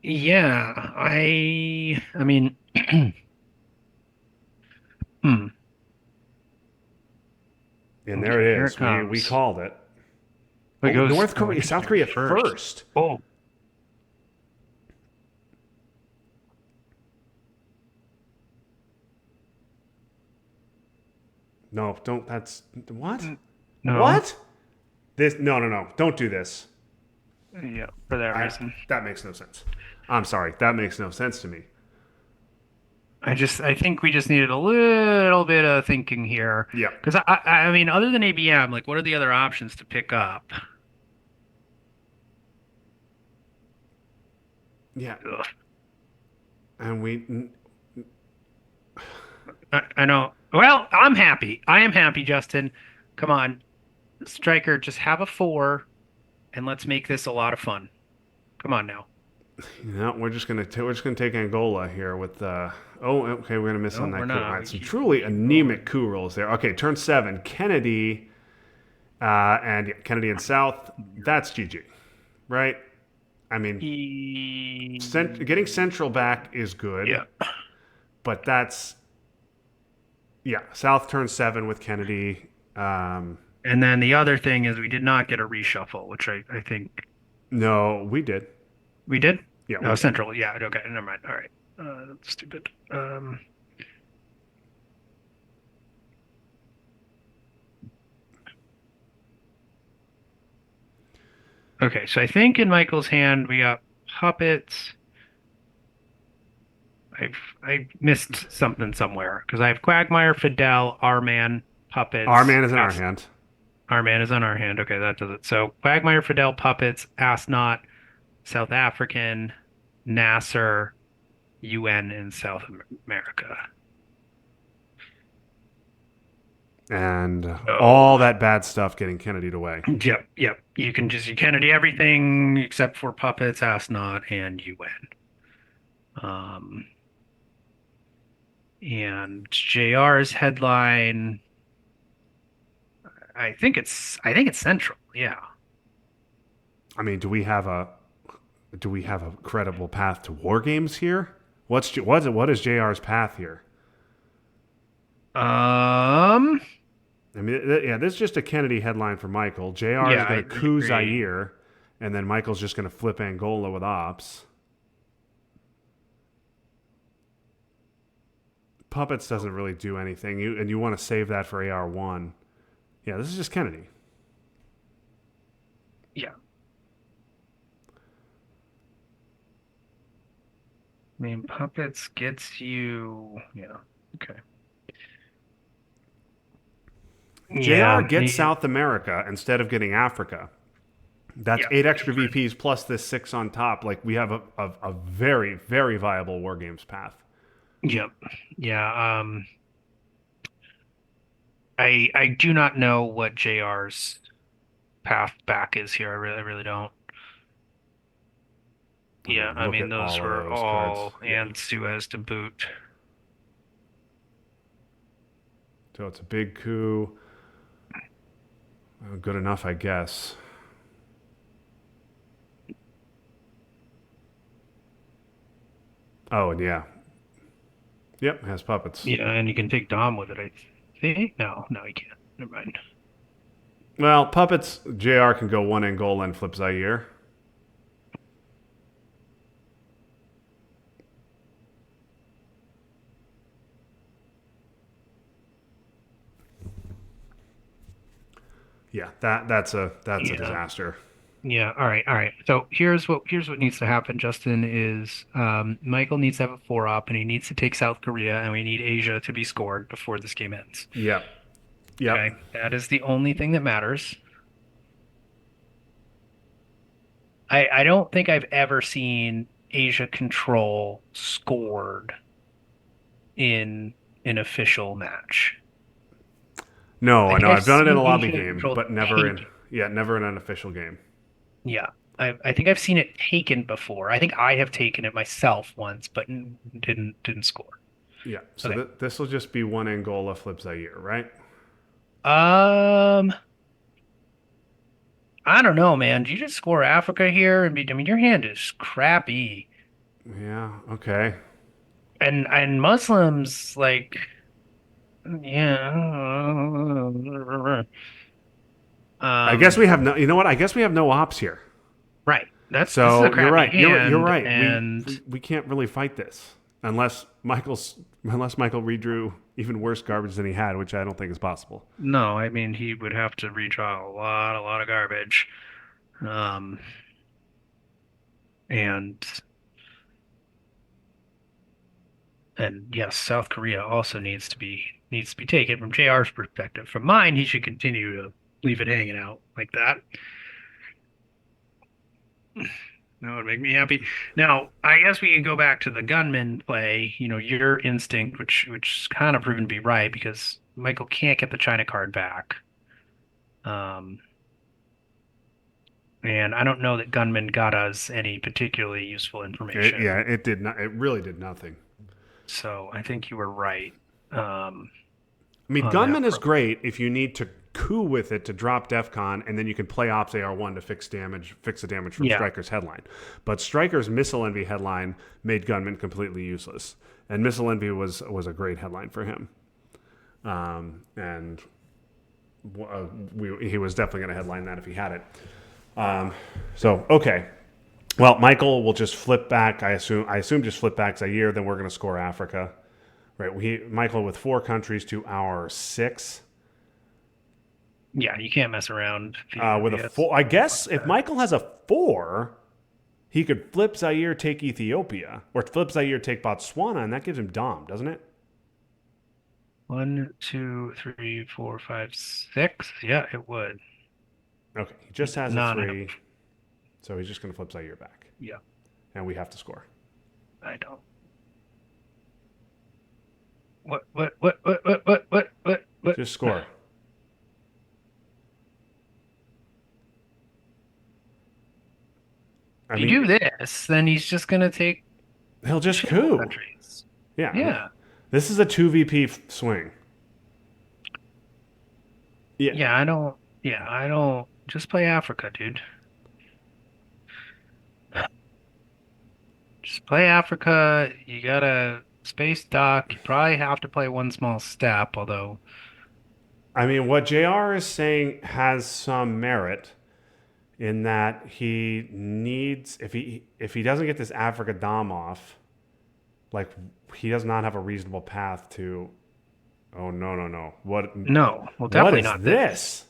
Yeah, I mean, hmm, And there okay, it here it is. We comes. called it. It Oh, goes, North oh, Korea, South interesting. Korea First. first. Oh, No, don't. That's what? no. What? This? No, no, no. Don't do this. Yeah, for that I. reason. That makes no sense. I'm sorry. That makes no sense to me. I think we just needed a little bit of thinking here. Yeah. Because I mean, other than ABM, like, what are the other options to pick up? Yeah. Ugh. And we. I know. Well, I'm happy. I am happy, Justin. Come on, Stryker, just have a four and let's make this a lot of fun. Come on now. No, we're just gonna take Angola here with. Oh, okay. We're gonna miss No, on we're that coup. All not. right. We Some we truly keep rolling. anemic coup rolls there. Okay. Turn 7. Kennedy. And Kennedy and South. That's GG, right? I mean, getting Central back is good, Yeah. but that's yeah. South turns 7 with Kennedy. Um, And then the other thing is we did not get a reshuffle, which I think no, we did. we did. Yeah, we No, did. Central. Yeah. Okay. Never mind. All right. That's stupid. Okay. So I think in Michael's hand we got puppets. I missed something somewhere because I have Quagmire, Fidel, R-Man, Our puppets. man is in our hand. R-Man is on our hand. Okay, that does it. So Quagmire, Fidel, puppets, Asnot, South African, Nasser, UN in South America. And Oh, all that bad stuff getting Kennedy away. yep, yep. You can do everything except for puppets, Asnot, and UN. And JR's headline. I think it's Central. Yeah. I mean, do we have a credible path to war games here? What is JR's path here? Um. I mean, yeah, this is just a Kennedy headline for Michael. JR Yeah, is going to I coup agree. Zaire, and then Michael's just going to flip Angola with ops. Puppets doesn't really do anything. You want to save that for AR1. Yeah, this is just Kennedy. Yeah. I mean, puppets gets you. Yeah. Okay. JR Yeah. gets South America instead of getting Africa. That's Yeah. 8 extra VPs plus this 6 on top. Like, we have a very, very viable War Games path. Yep. Yeah. I do not know what JR's path back is here. I really don't. I Yeah. mean, I look mean, at those all of were those cards. all Yeah. and Suez to boot. So it's a big coup. Good enough, I guess. Oh, and yeah. Yep, has puppets. Yeah, and you can take Dom with it. I think. No, you can't. Never mind. Well, puppets, JR can go one Angola and flip Zaire. Yeah, that's a Yeah. disaster. Yeah, all right. So here's what needs to happen, Justin, is Michael needs to have a four up and he needs to take South Korea and we need Asia to be scored before this game ends. Yep. Yep. Okay. That is the only thing that matters. I don't think I've ever seen Asia control scored in an official match. No, I I think know. I've I've done it in a seen lobby Asia game, control but never in taken. yeah, never in an official game. Yeah. I think I've seen it taken before. I think I have taken it myself once, but didn't score. Yeah. So Okay. this will just be one Angola flip Zaire, right? Um, I don't know, man. Do you just score Africa here? I mean, your hand is crappy. Yeah. Okay. And Muslims like yeah. I guess we Um, have no. You know what? I guess we have no ops here. right. This is a So you're crappy right. You're hand, right. and We can't really fight this unless Michael redrew even worse garbage than he had, which I don't think is possible. no, I mean he would have to redraw a lot of garbage. Um, and and yes, South Korea also needs to be taken from JR's perspective. From mine, he should continue to leave it hanging out like that. That would make me happy. Now, I guess we can go back to the gunman play. You know, your instinct, which kind of proven to be right because Michael can't get the China card back. Um, and I don't know that gunman got us any particularly useful Yeah, information. it did not. It really did nothing. So I think you were right um, I mean, on that gunman is front. great if you need to coup with it to drop DEFCON, and then you can play Ops AR1 to fix the damage from Yeah, Stryker's headline. But Stryker's Missile Envy headline made gunman completely useless, and Missile Envy was a great headline for him. And he was definitely going to headline that if he had it. So okay, well, Michael will just flip back. I assume just flip back Zaire. Then we're going to score Africa. Right. Michael with 4 countries to our 6. yeah, you can't mess around With a VS 4, I like guess if that. Michael has a 4, he could flip Zaire, take Ethiopia, or flip Zaire, take Botswana, and that gives him Dom, doesn't it? One, two, three, four, five, six. Yeah, it would. Okay, he just has a Not enough. 3, so he's just going to flip Zaire back, Yeah, and we have to score. I don't. What? Just score. I If you mean, do this, then he's just gonna take he'll the just shithole coup. countries. Yeah, Yeah, this is a 2 VP swing. Yeah, yeah. I don't. Yeah, I don't. Just play Africa, dude. Just play Africa. You got a space dock. You probably have to play one small step, although I mean, what JR is saying has some merit in that he needs if he doesn't get this Africa Dom off, like he does not have a reasonable path to. Oh no! no. Well, What definitely is not this. this?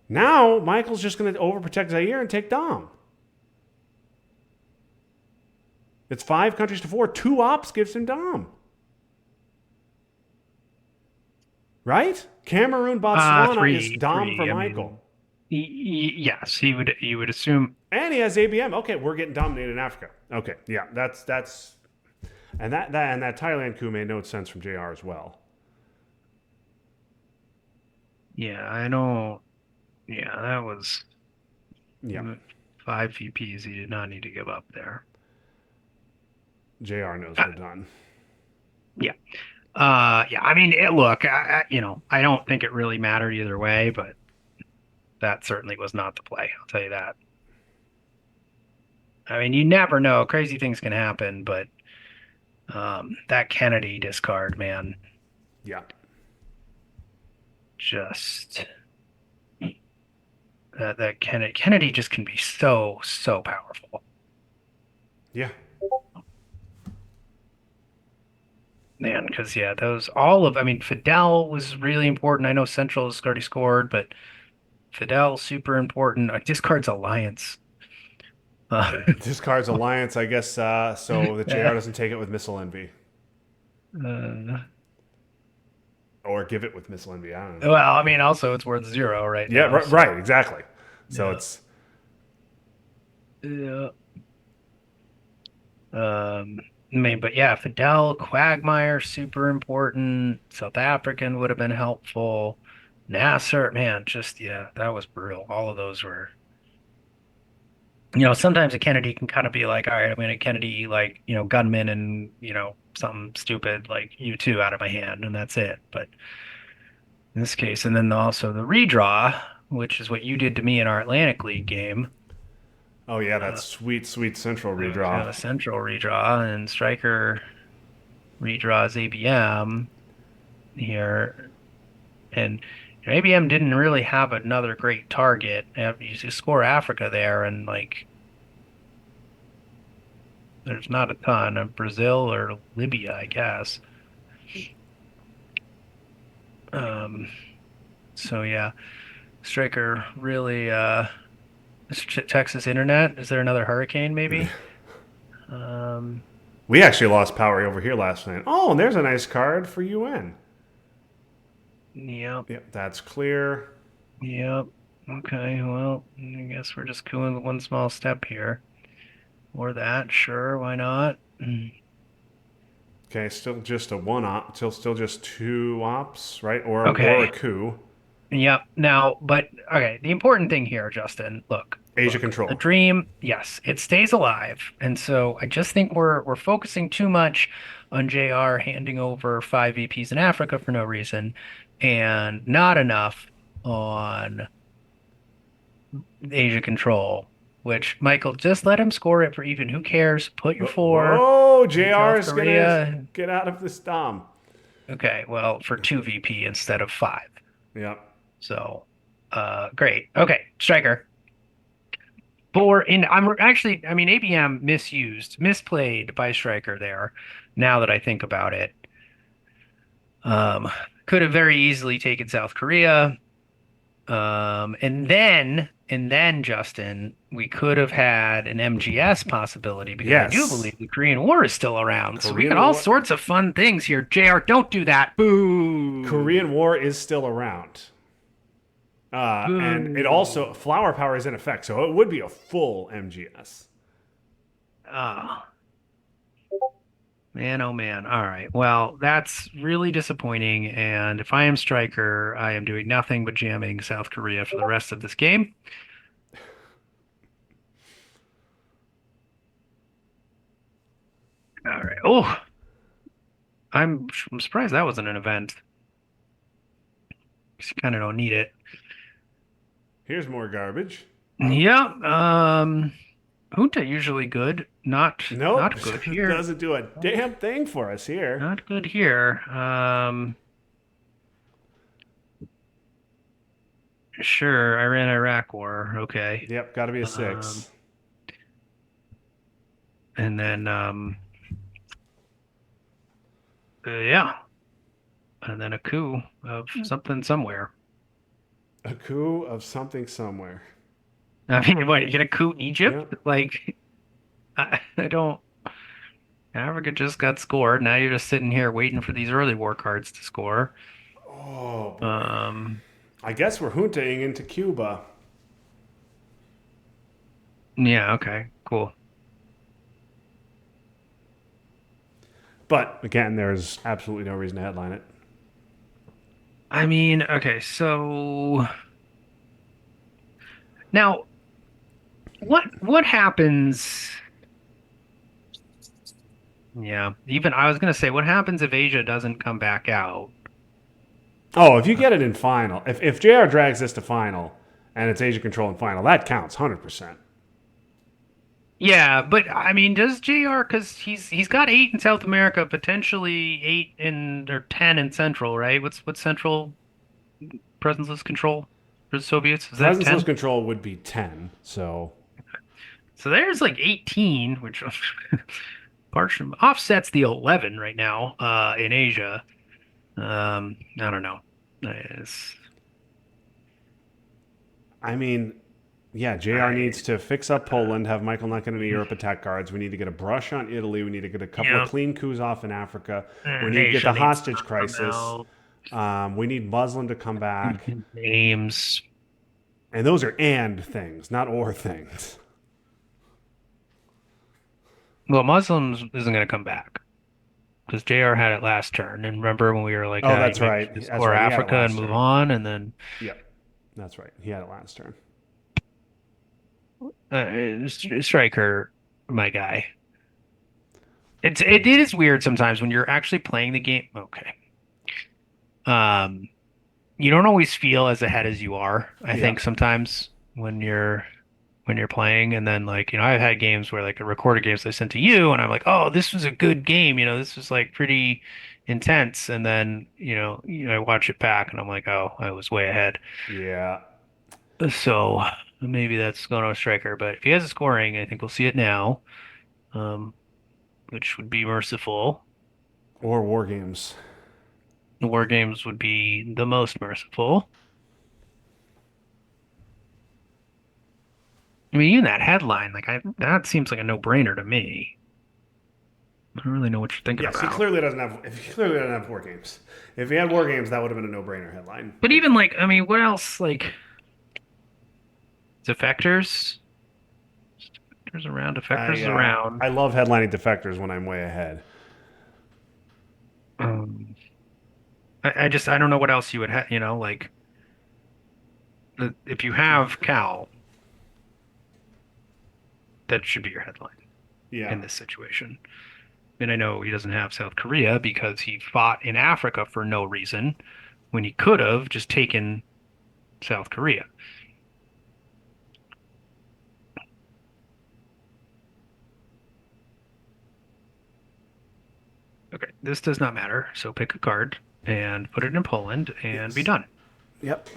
Now Michael's just going to overprotect Zaire and take Dom. It's 5 countries to 4. 2 ops gives him Dom. Right? Cameroon, Botswana is Dom for Three. I Michael. mean, yes, he would. You would assume. And he has ABM. Okay, we're getting dominated in Africa. Okay, yeah, that's and that Thailand coup made no sense from JR as well. Yeah, I don't. Yeah, that was Yeah, five VPs he did not need to give up there. JR knows Uh, we're done. yeah. Yeah. I mean, look, I don't think it really mattered either way, but that certainly was not the play. I'll tell you that. I mean, you never know. Crazy things can happen, but that Kennedy discard, man, Yeah, just that Kennedy just can be so powerful, yeah. man. Because yeah, those all of I mean, Fidel was really important. I know Central has already scored, but Fidel super important. Discards Alliance. Uh, Discards alliance, I guess. So the JR doesn't take it with missile envy, uh, or give it with missile envy. I don't know. well, I mean, also it's worth zero right Yeah, now. right, So right, exactly. So yeah, it's yeah. I mean, but yeah, Fidel, Quagmire, super important. South African would have been helpful. Nasser, man, just yeah, that was brutal. All of those were, sometimes a Kennedy can kind of be like, all right, I'm gonna Kennedy like, gunman and something stupid like U2 out of my hand, and that's it. But in this case, and then also the redraw, which is what you did to me in our Atlantic League game. Oh yeah, that Uh, sweet, sweet central we redraw. have a central redraw, and Stryker redraws ABM here. And ABM didn't really have another great target. You score Africa there, and like there's not a ton of Brazil or Libya, I guess. Um, so yeah, Stryker really Texas internet. Is there another hurricane maybe? Um, We actually lost power over here last night. Oh, and there's a nice card for UN. yep, Yep, that's clear. yep. Okay, well, I guess we're just doing one small step here. Or that, sure, why not? Okay, still just a one op, still just two ops, right? Or a Okay. coup. Yep. Now, but okay, the important thing here, Justin, Asia look, the control. dream, yes, it stays alive. And so I just think we're focusing too much on JR handing over five VPs in Africa for no reason and not enough on Asia control, which Michael, just let him score it for even. Who cares? Put your four Whoa, in JR South is gonna Korea. get out of this dom. Okay, well, for two VP instead of five. Yep. So, great. Okay, Striker. I'm actually, I mean, ABM misplayed by Stryker there. Now that I think about it, um, could have very easily taken South Korea. And then Justin, we could have had an MGS possibility because I do Yes. believe the Korean War is still around. So we got Korean all War. sorts of fun things here. JR, don't do that. Boo. Korean War is still around. And it also Boo. flower power is in effect, so it would be a full MGS. Oh. Man, oh man. All right. Well, that's really disappointing. And if I am Stryker, I am doing nothing but jamming South Korea for the rest of this game. All right. Oh, I'm surprised that wasn't an event. You kind of don't need it. Here's more garbage. Yeah. Junta usually good. Nope, Not good here. doesn't do a damn thing for us here. Not good here. Sure. Iran-Iraq war. Okay. Yep, got to be a Um, six. and then yeah. And then a coup of something somewhere. A coup of something somewhere. I mean, what, you get a coup in Egypt? Yep. Like, I don't. Africa just got scored. Now you're just sitting here waiting for these early war cards to score. Oh boy. Um, I guess we're juntaing into Cuba. yeah, okay, cool. But again, there's absolutely no reason to headline it. I mean, okay, so now what happens? Yeah, even I was gonna say, what happens if Asia doesn't come back out? Oh, if you get it in final, if JR drags this to final and it's Asia control in final, that counts 100%. Yeah, but I mean, does JR because he's got eight in South America, potentially eight in or 10 in Central, right? What's Central presenceless control for the Soviets? Is that Presenceless 10? control would be 10. So, So there's like 18, which partially offsets the 11 right now in Asia. I don't know. It's, I mean, yeah, JR I, needs to fix up Poland, have Michael not get any Europe attack cards. We need to get a brush on Italy. We need to get a couple of yeah, clean coups off in Africa. We and need to get Asia the needs hostage to come crisis. out. We need Muslim to come back. Names. And those are and things, not or things. Well, Muslims isn't going to come back because JR had it last turn. And remember when we were like, Oh, ah, that's maybe we should right. just That's score right. He had it Africa and last move turn. on. And then Yep. That's right. He had it last turn. Stryker, my guy. It is weird sometimes when you're actually playing the game. Okay. Um, you don't always feel as ahead as you are. I Yeah. think sometimes when when you're playing. And then like, I've had games where like a recorded games I sent to you and I'm like, oh, this was a good game. This was like pretty intense. And then, I watch it back and I'm like, oh, I was way ahead. Yeah. So maybe that's going on Stryker. But if he has a scoring, I think we'll see it now, um, which would be merciful. Or war games. War games would be the most merciful. I mean, even that headline, like that seems like a no-brainer to me. I don't really know what you're thinking Yes, he about. clearly doesn't have. If he clearly doesn't have war games. If he had war games, that would have been a no-brainer headline. But But even like, I mean, what else? Like defectors, defectors around, defectors around. I love headlining defectors when I'm way ahead. Um, I don't know what else you would have. Like if you have Cal, that should be your headline Yeah. in this situation. And I know he doesn't have South Korea because he fought in Africa for no reason when he could have just taken South Korea. Okay, this does not matter. So pick a card and put it in Poland and be Yes. done. Yep.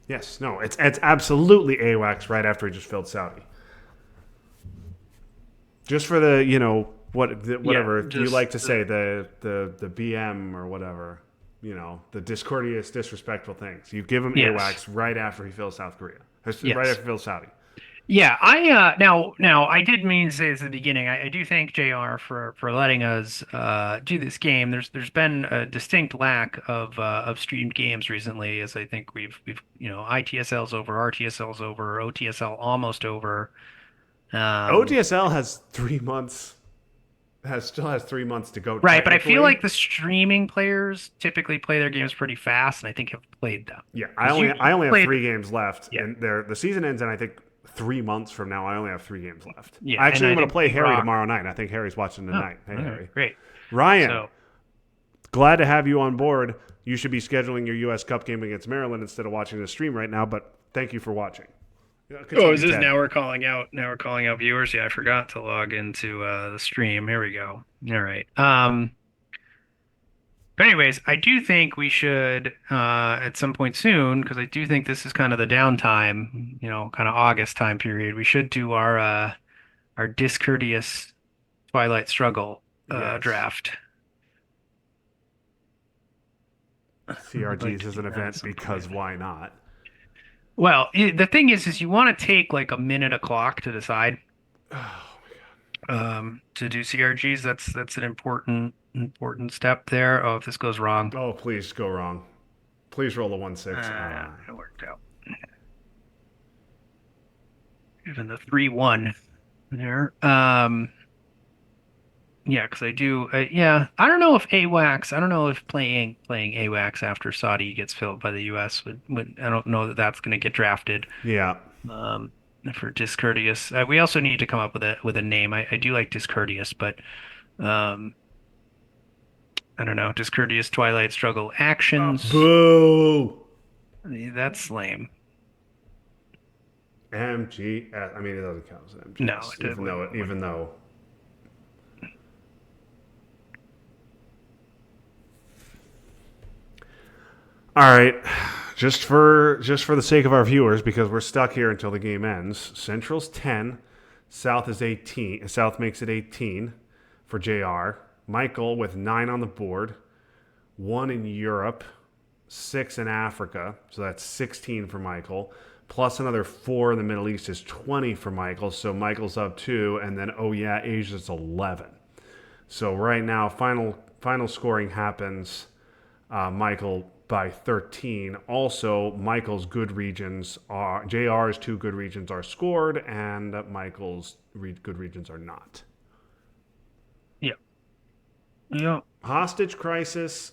Yes. No. It's absolutely AWACS right after he just filled Saudi. Just for the Yeah, whatever you just like to say the BM or whatever, the discourteous, disrespectful things. You give him yes, AWACS right after he fills South Korea, right yes. after he fills Saudi. Yeah, now I did mean to say this at the beginning. I do thank JR for letting us do this game. There's been a distinct lack of streamed games recently, as I think we've ITSL's over, RTSL's over, OTSL almost over. Um, OTSL has 3 months. Still has 3 months to go right, but I feel technically. like the streaming players typically play their games pretty fast, and I think have played them Yeah, because you I only have played. 3 games left, Yeah, and the season ends in I think 3 months from now. I only have 3 games left. yeah, and Actually, I'm I going to think play King Harry Rock. tomorrow night. I think Harry's watching Oh, tonight. Hey, all right, Harry. great. Ryan, So. glad to have you on board. You should be scheduling your U.S. Cup game against Maryland instead of watching the stream right now. But thank you for watching. Yeah, Oh, is continue, this Ted. now we're calling out viewers? Yeah, I forgot to log into the stream. Here we go. All right. But anyways, I do think we should at some point soon, because I do think this is kind of the downtime, kind of August time period. We should do our discourteous Twilight Struggle Yes, draft. I would like CRGs to is do an that at event some point. because why not? Well, the thing is you want to take like a minute a clock to decide. To do CRGs. That's an important step there. Oh, if this goes wrong, Oh, please go wrong. Please roll a 1-6. it worked out. Even the 3-1 there. Yeah, because I do. Yeah, I don't know if AWACS. I don't know if playing AWACS after Saudi gets filled by the U.S. would. I don't know that that's going to get drafted. Yeah. Um, for discourteous, we also need to come up with a name. I do like discourteous, but um, I don't know. Discourteous Twilight Struggle actions. Boo. That's lame. MGS. I mean, it doesn't count as an No, MGS, it wouldn't. even though. All right, just for the sake of our viewers, because we're stuck here until the game ends. Central's 10, South is 18. South makes it 18 for JR. Michael with 9 on the board, 1 in Europe, 6 in Africa, so that's 16 for Michael. Plus another 4 in the Middle East is 20 for Michael. So Michael's up 2, and then oh yeah, Asia's 11. So right now, final scoring happens. Michael by 13. Also, Michael's good regions are JR's 2 good regions are scored, and Michael's good regions are not. Yeah. Yeah. Hostage crisis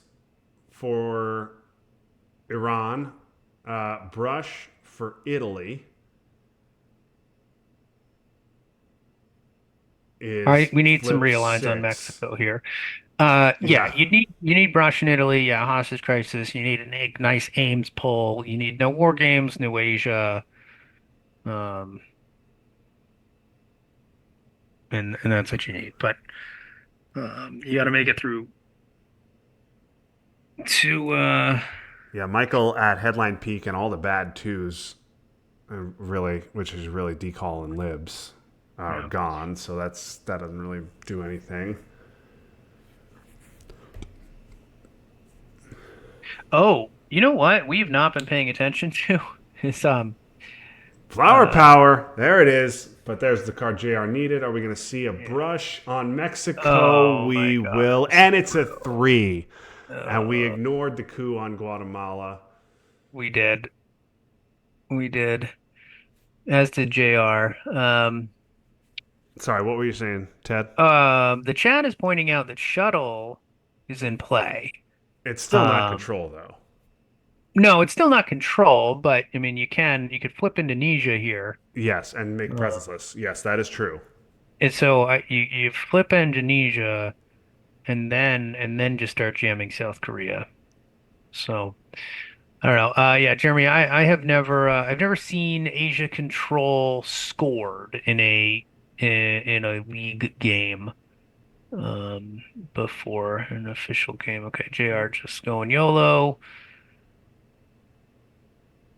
for Iran. Brush for Italy is We need some flip realigns on 6. Mexico here. Yeah, Yeah. you need Brush in Italy. Yeah, hostage crisis. You need a nice Ames poll. You need no war games, no Asia. Um, and that's what you need. But you got to make it through to Yeah, Michael at headline peak and all the bad twos, really, which is really decall and libs, are yeah. gone. So that doesn't really do anything. Oh, you know what? We've not been paying attention to is Flower uh power, there it is. But there's the card JR needed. Are we going to see a yeah. brush on Mexico? Oh my We God, will. And it's a Mexico. three. And we Uh, ignored the coup on Guatemala. we did. We did. As did JR. Sorry, what were you saying, Ted? The chat is pointing out that shuttle is in play. It's still not Um, control, though. no, it's still not control, but I mean you could flip Indonesia here. Yes, and make Uh, presenceless. Yes, that is true. and so you flip Indonesia and then just start jamming South Korea. So I don't know. Yeah, Jeremy, I've never seen Asia Control scored in a league game um before an official game. Okay, JR just going YOLO.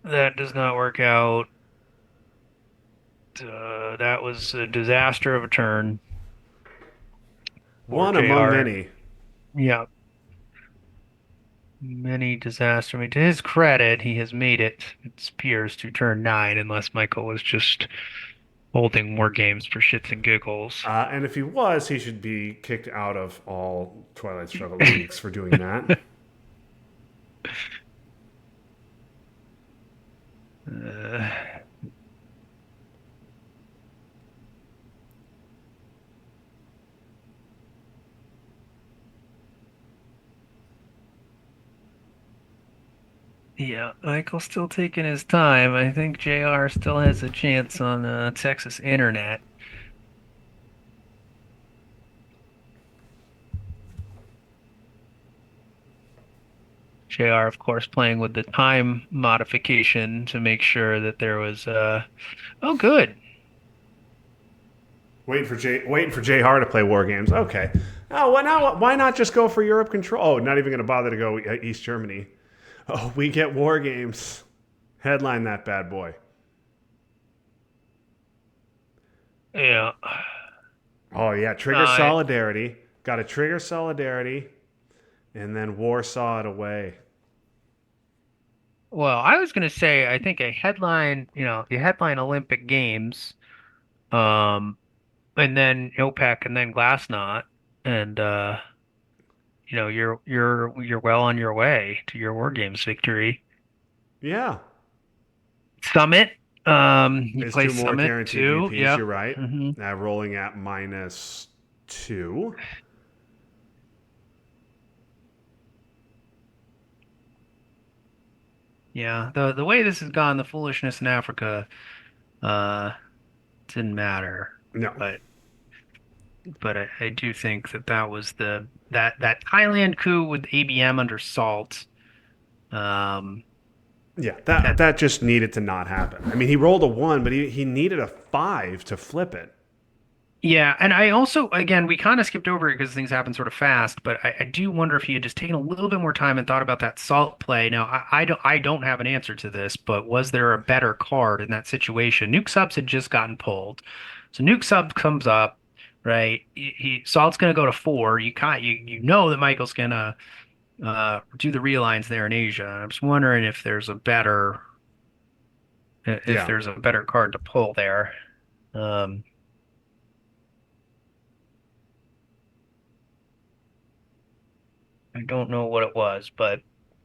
That does not work out. That was a disaster of a turn for One among JR. many. Yeah, many disaster. I mean, to his credit, he has made its peers to turn nine, unless Michael was just holding more games for shits and giggles. And if he was, he should be kicked out of all Twilight Struggle leagues for doing that. Uh, yeah, Michael's still taking his time. I think JR still has a chance on Texas internet. JR, of course, playing with the time modification to make sure that there was oh good. Waiting for Jay Har to play War Games. Okay. Oh, well, now why not just go for Europe control? Oh, not even going to bother to go East Germany. Oh, we get War Games. Headline that bad boy. Yeah. Oh yeah, trigger Uh, solidarity. Got to trigger solidarity, and then war saw it away. well, I was gonna say I think a headline, you headline Olympic Games, um, and then OPEC and then Glassnot, and you're well on your way to your War Games victory. Yeah, Summit, you is play two more Summit guaranteed too. VPs. Yep. You're right. hmm Rolling at -2. Yeah. The way this has gone, the foolishness in Africa, uh, didn't matter. No. But I do think that that was that Thailand coup with ABM under Salt. Um, Yeah, that just needed to not happen. I mean, he rolled a one, but he needed a five to flip it. Yeah, and I also, again, we kind of skipped over it because things happen sort of fast, but I do wonder if he had just taken a little bit more time and thought about that salt play. Now, I don't have an answer to this, but was there a better card in that situation? Nuke subs had just gotten pulled. So Nuke sub comes up, right? Salt's going to go to four. You know that Michael's going to do the realigns there in Asia. I'm just wondering if Yeah, there's a better card to pull there. Um, I don't know what it was, but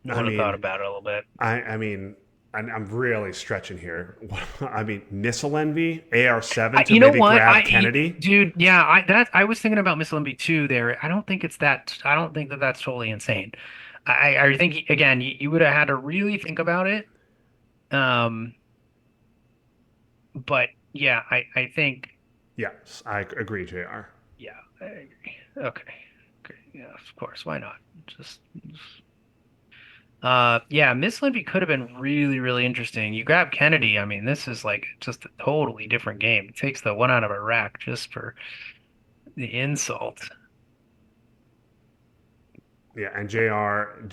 I I would have thought mean, about it a little bit. I mean, I'm really stretching here. I mean, missile envy, AR-7 to You know maybe what? grab Kennedy. Dude, yeah, I was thinking about Miss Limby too there. I don't think it's that. I don't think that that's totally insane. I think again, you would have had to really think about it. Um, but yeah, I think Yes, I agree, Jr. yeah, I agree. Okay, okay, yeah, of course. Why not? Just Yeah, Miss Limpy could have been really, really interesting. You grab Kennedy, I mean, this is like just a totally different game. It takes the one out of Iraq just for the insult. Yeah, and JR.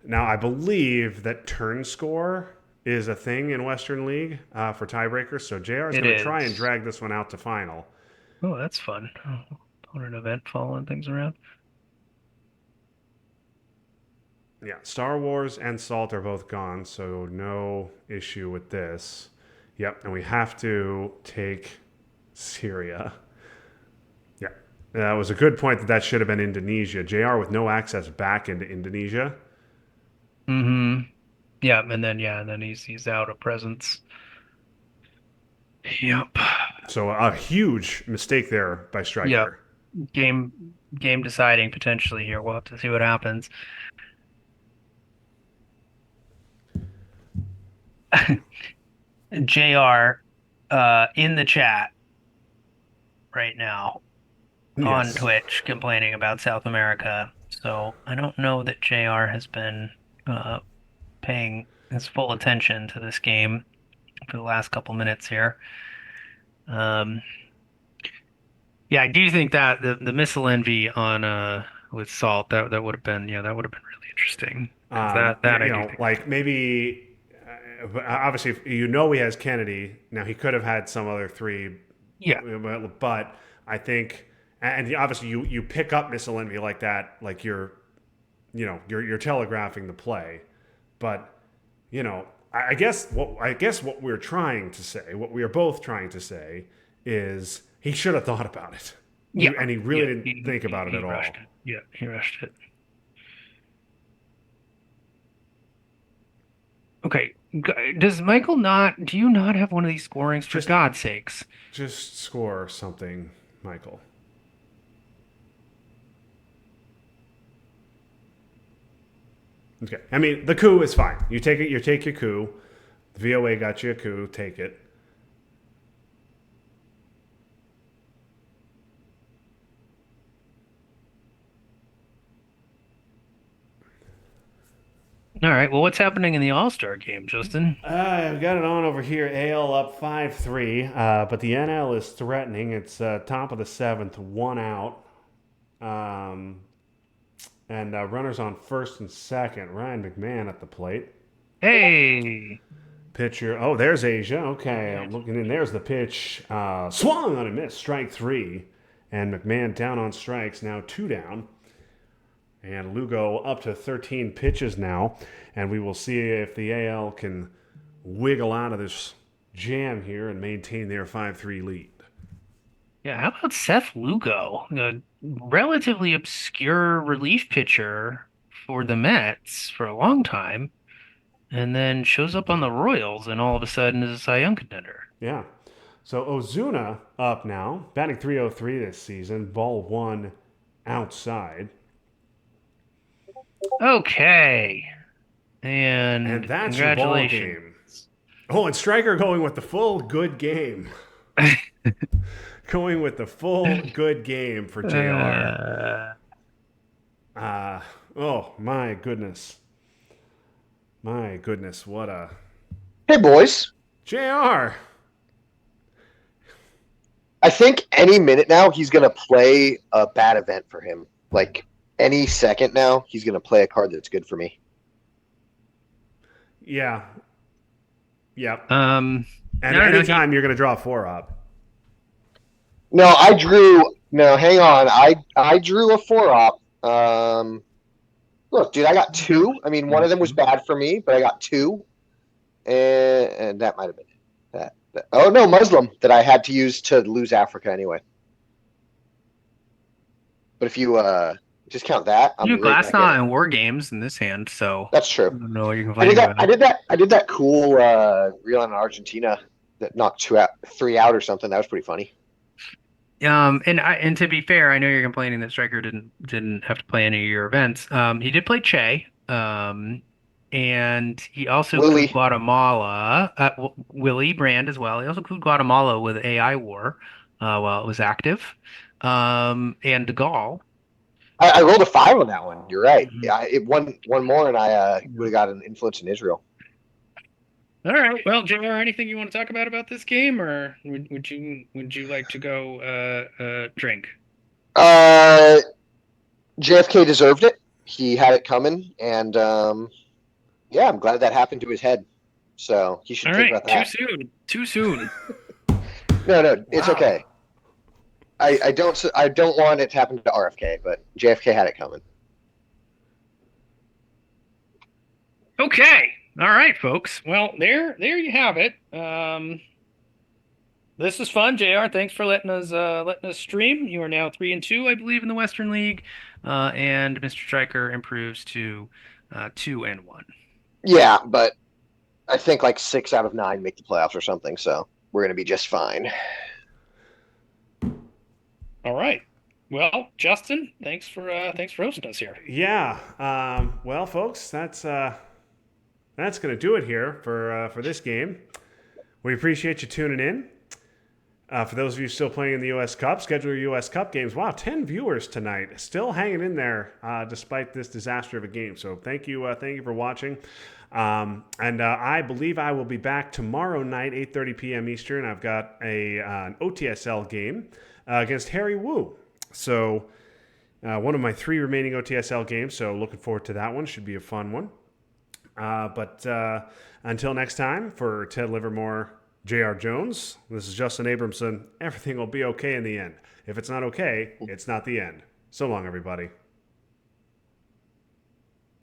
Now, I believe that turn score is a thing in Western League for tiebreakers. So JR is It going to try and is. drag this one out to final. Oh, that's fun. Oh, opponent event following things around. Yeah, Star Wars and Salt are both gone, so no issue with this. Yep, and we have to take Syria. Yeah, that was a good point that should have been Indonesia. JR with no access back into Indonesia. Mm-hmm. Yeah, and then he's out of presence. Yep. So a huge mistake there by Yep. Stryker. Game game deciding potentially here. We'll have to see what happens. JR in the chat right now on Yes. Twitch complaining about South America. So I don't know that JR has been uh paying his full attention to this game for the last couple minutes here. Um yeah, I do think that the missile envy on with Salt that would have been that would have been really interesting because that I do think Like maybe, obviously, if he has Kennedy. Now he could have had some other three, yeah. but I think, and obviously you pick up missile envy like that, like you're telegraphing the play. But I guess what we're trying to say, what we are both trying to say, is he should have thought about it. Yeah. And he really Yeah, didn't think about it he at rushed all. it. Yeah, he rushed it. Okay. Does Michael not, do you not have one of these scorings for Just God's sakes? just score something, Michael. Okay. I mean, the coup is fine. You take it. You take your coup. The VOA got you a coup. Take it. All right. Well, what's happening in the All-Star game, Justin? I've got it on over here. AL up 5-3, but the NL is threatening. It's top of the seventh, one out, um, and runners on first and second. Ryan McMahon at the plate. Hey. Pitcher. Oh, there's Asia. Okay, Yeah. I'm looking in. There's the pitch. Swung on a miss. Strike three, and McMahon down on strikes. Now two down. And Lugo up to 13 pitches now. And we will see if the AL can wiggle out of this jam here and maintain their 5-3 lead. Yeah, how about Seth Lugo, a relatively obscure relief pitcher for the Mets for a long time, and then shows up on the Royals and all of a sudden is a Cy Young contender. Yeah. So Ozuna up now, batting 303 this season, ball one outside. Okay. And And that's your ball congratulations. game. Oh, and Stryker going with the full good game. Going with the full good game for JR. Uh, Uh, oh, my goodness. My goodness. What a. Hey, boys. JR. I think any minute now he's going to play a bad event for him. Like any second now, he's going to play a card that's good for me. Yeah. Yep. um, I And don't know. anytime you're going to draw four up. No, I drew. No, hang on. I drew a four op. Look, dude, I got two. I mean, one of them was bad for me, but I got two, and that might have been it. Oh no, Muslim that I had to use to lose Africa anyway. But if you just count that, You I'm do right glass back in knot it. and war games in this hand, so That's I true. don't know what you're I did complaining that. I about. did that. I did that cool reel in Argentina that knocked three out or something. That was pretty funny. And to be fair, I know you're complaining that Stryker didn't have to play any of your events. He did play Che, and he also cooed Willie, Guatemala, Willie Brand as well. He also cooed Guatemala with AI War, while it was active, and De Gaulle. I rolled a 5 on that one. You're right. Mhm. Yeah, it one more, and I would have got an influence in Israel. All right. Well, JR, anything you want to talk about this game, or would you like to go drink? Uh, JFK deserved it. He had it coming, and yeah, I'm glad that happened to his head. So he should All think right. about Too that. soon. Too soon. No, it's Wow. okay. I don't want it to happen to RFK, but JFK had it coming. Okay. All right, folks. Well, there you have it. This is fun, JR. Thanks for letting us stream. You are now 3-2, I believe, in the Western League, and Mr. Stryker improves to 2-1. Yeah, but I think like 6 out of 9 make the playoffs or something. So we're gonna be just fine. All right. Well, Justin, thanks for hosting us here. Yeah. Well, folks, that's going to do it here for this game. We appreciate you tuning in. For those of you still playing in the U.S. Cup, schedule your U.S. Cup games. Wow, 10 viewers tonight, still hanging in there despite this disaster of a game. So thank you for watching. And I believe I will be back tomorrow night, 8:30 p.m. Eastern. I've got an OTSL game against Harry Wu. So one of my 3 remaining OTSL games. So looking forward to that one. Should be a fun one. But until next time, for Ted Livermore, J.R. Jones, this is Justin Abramson. Everything will be okay in the end. If it's not okay, it's not the end. So long, everybody.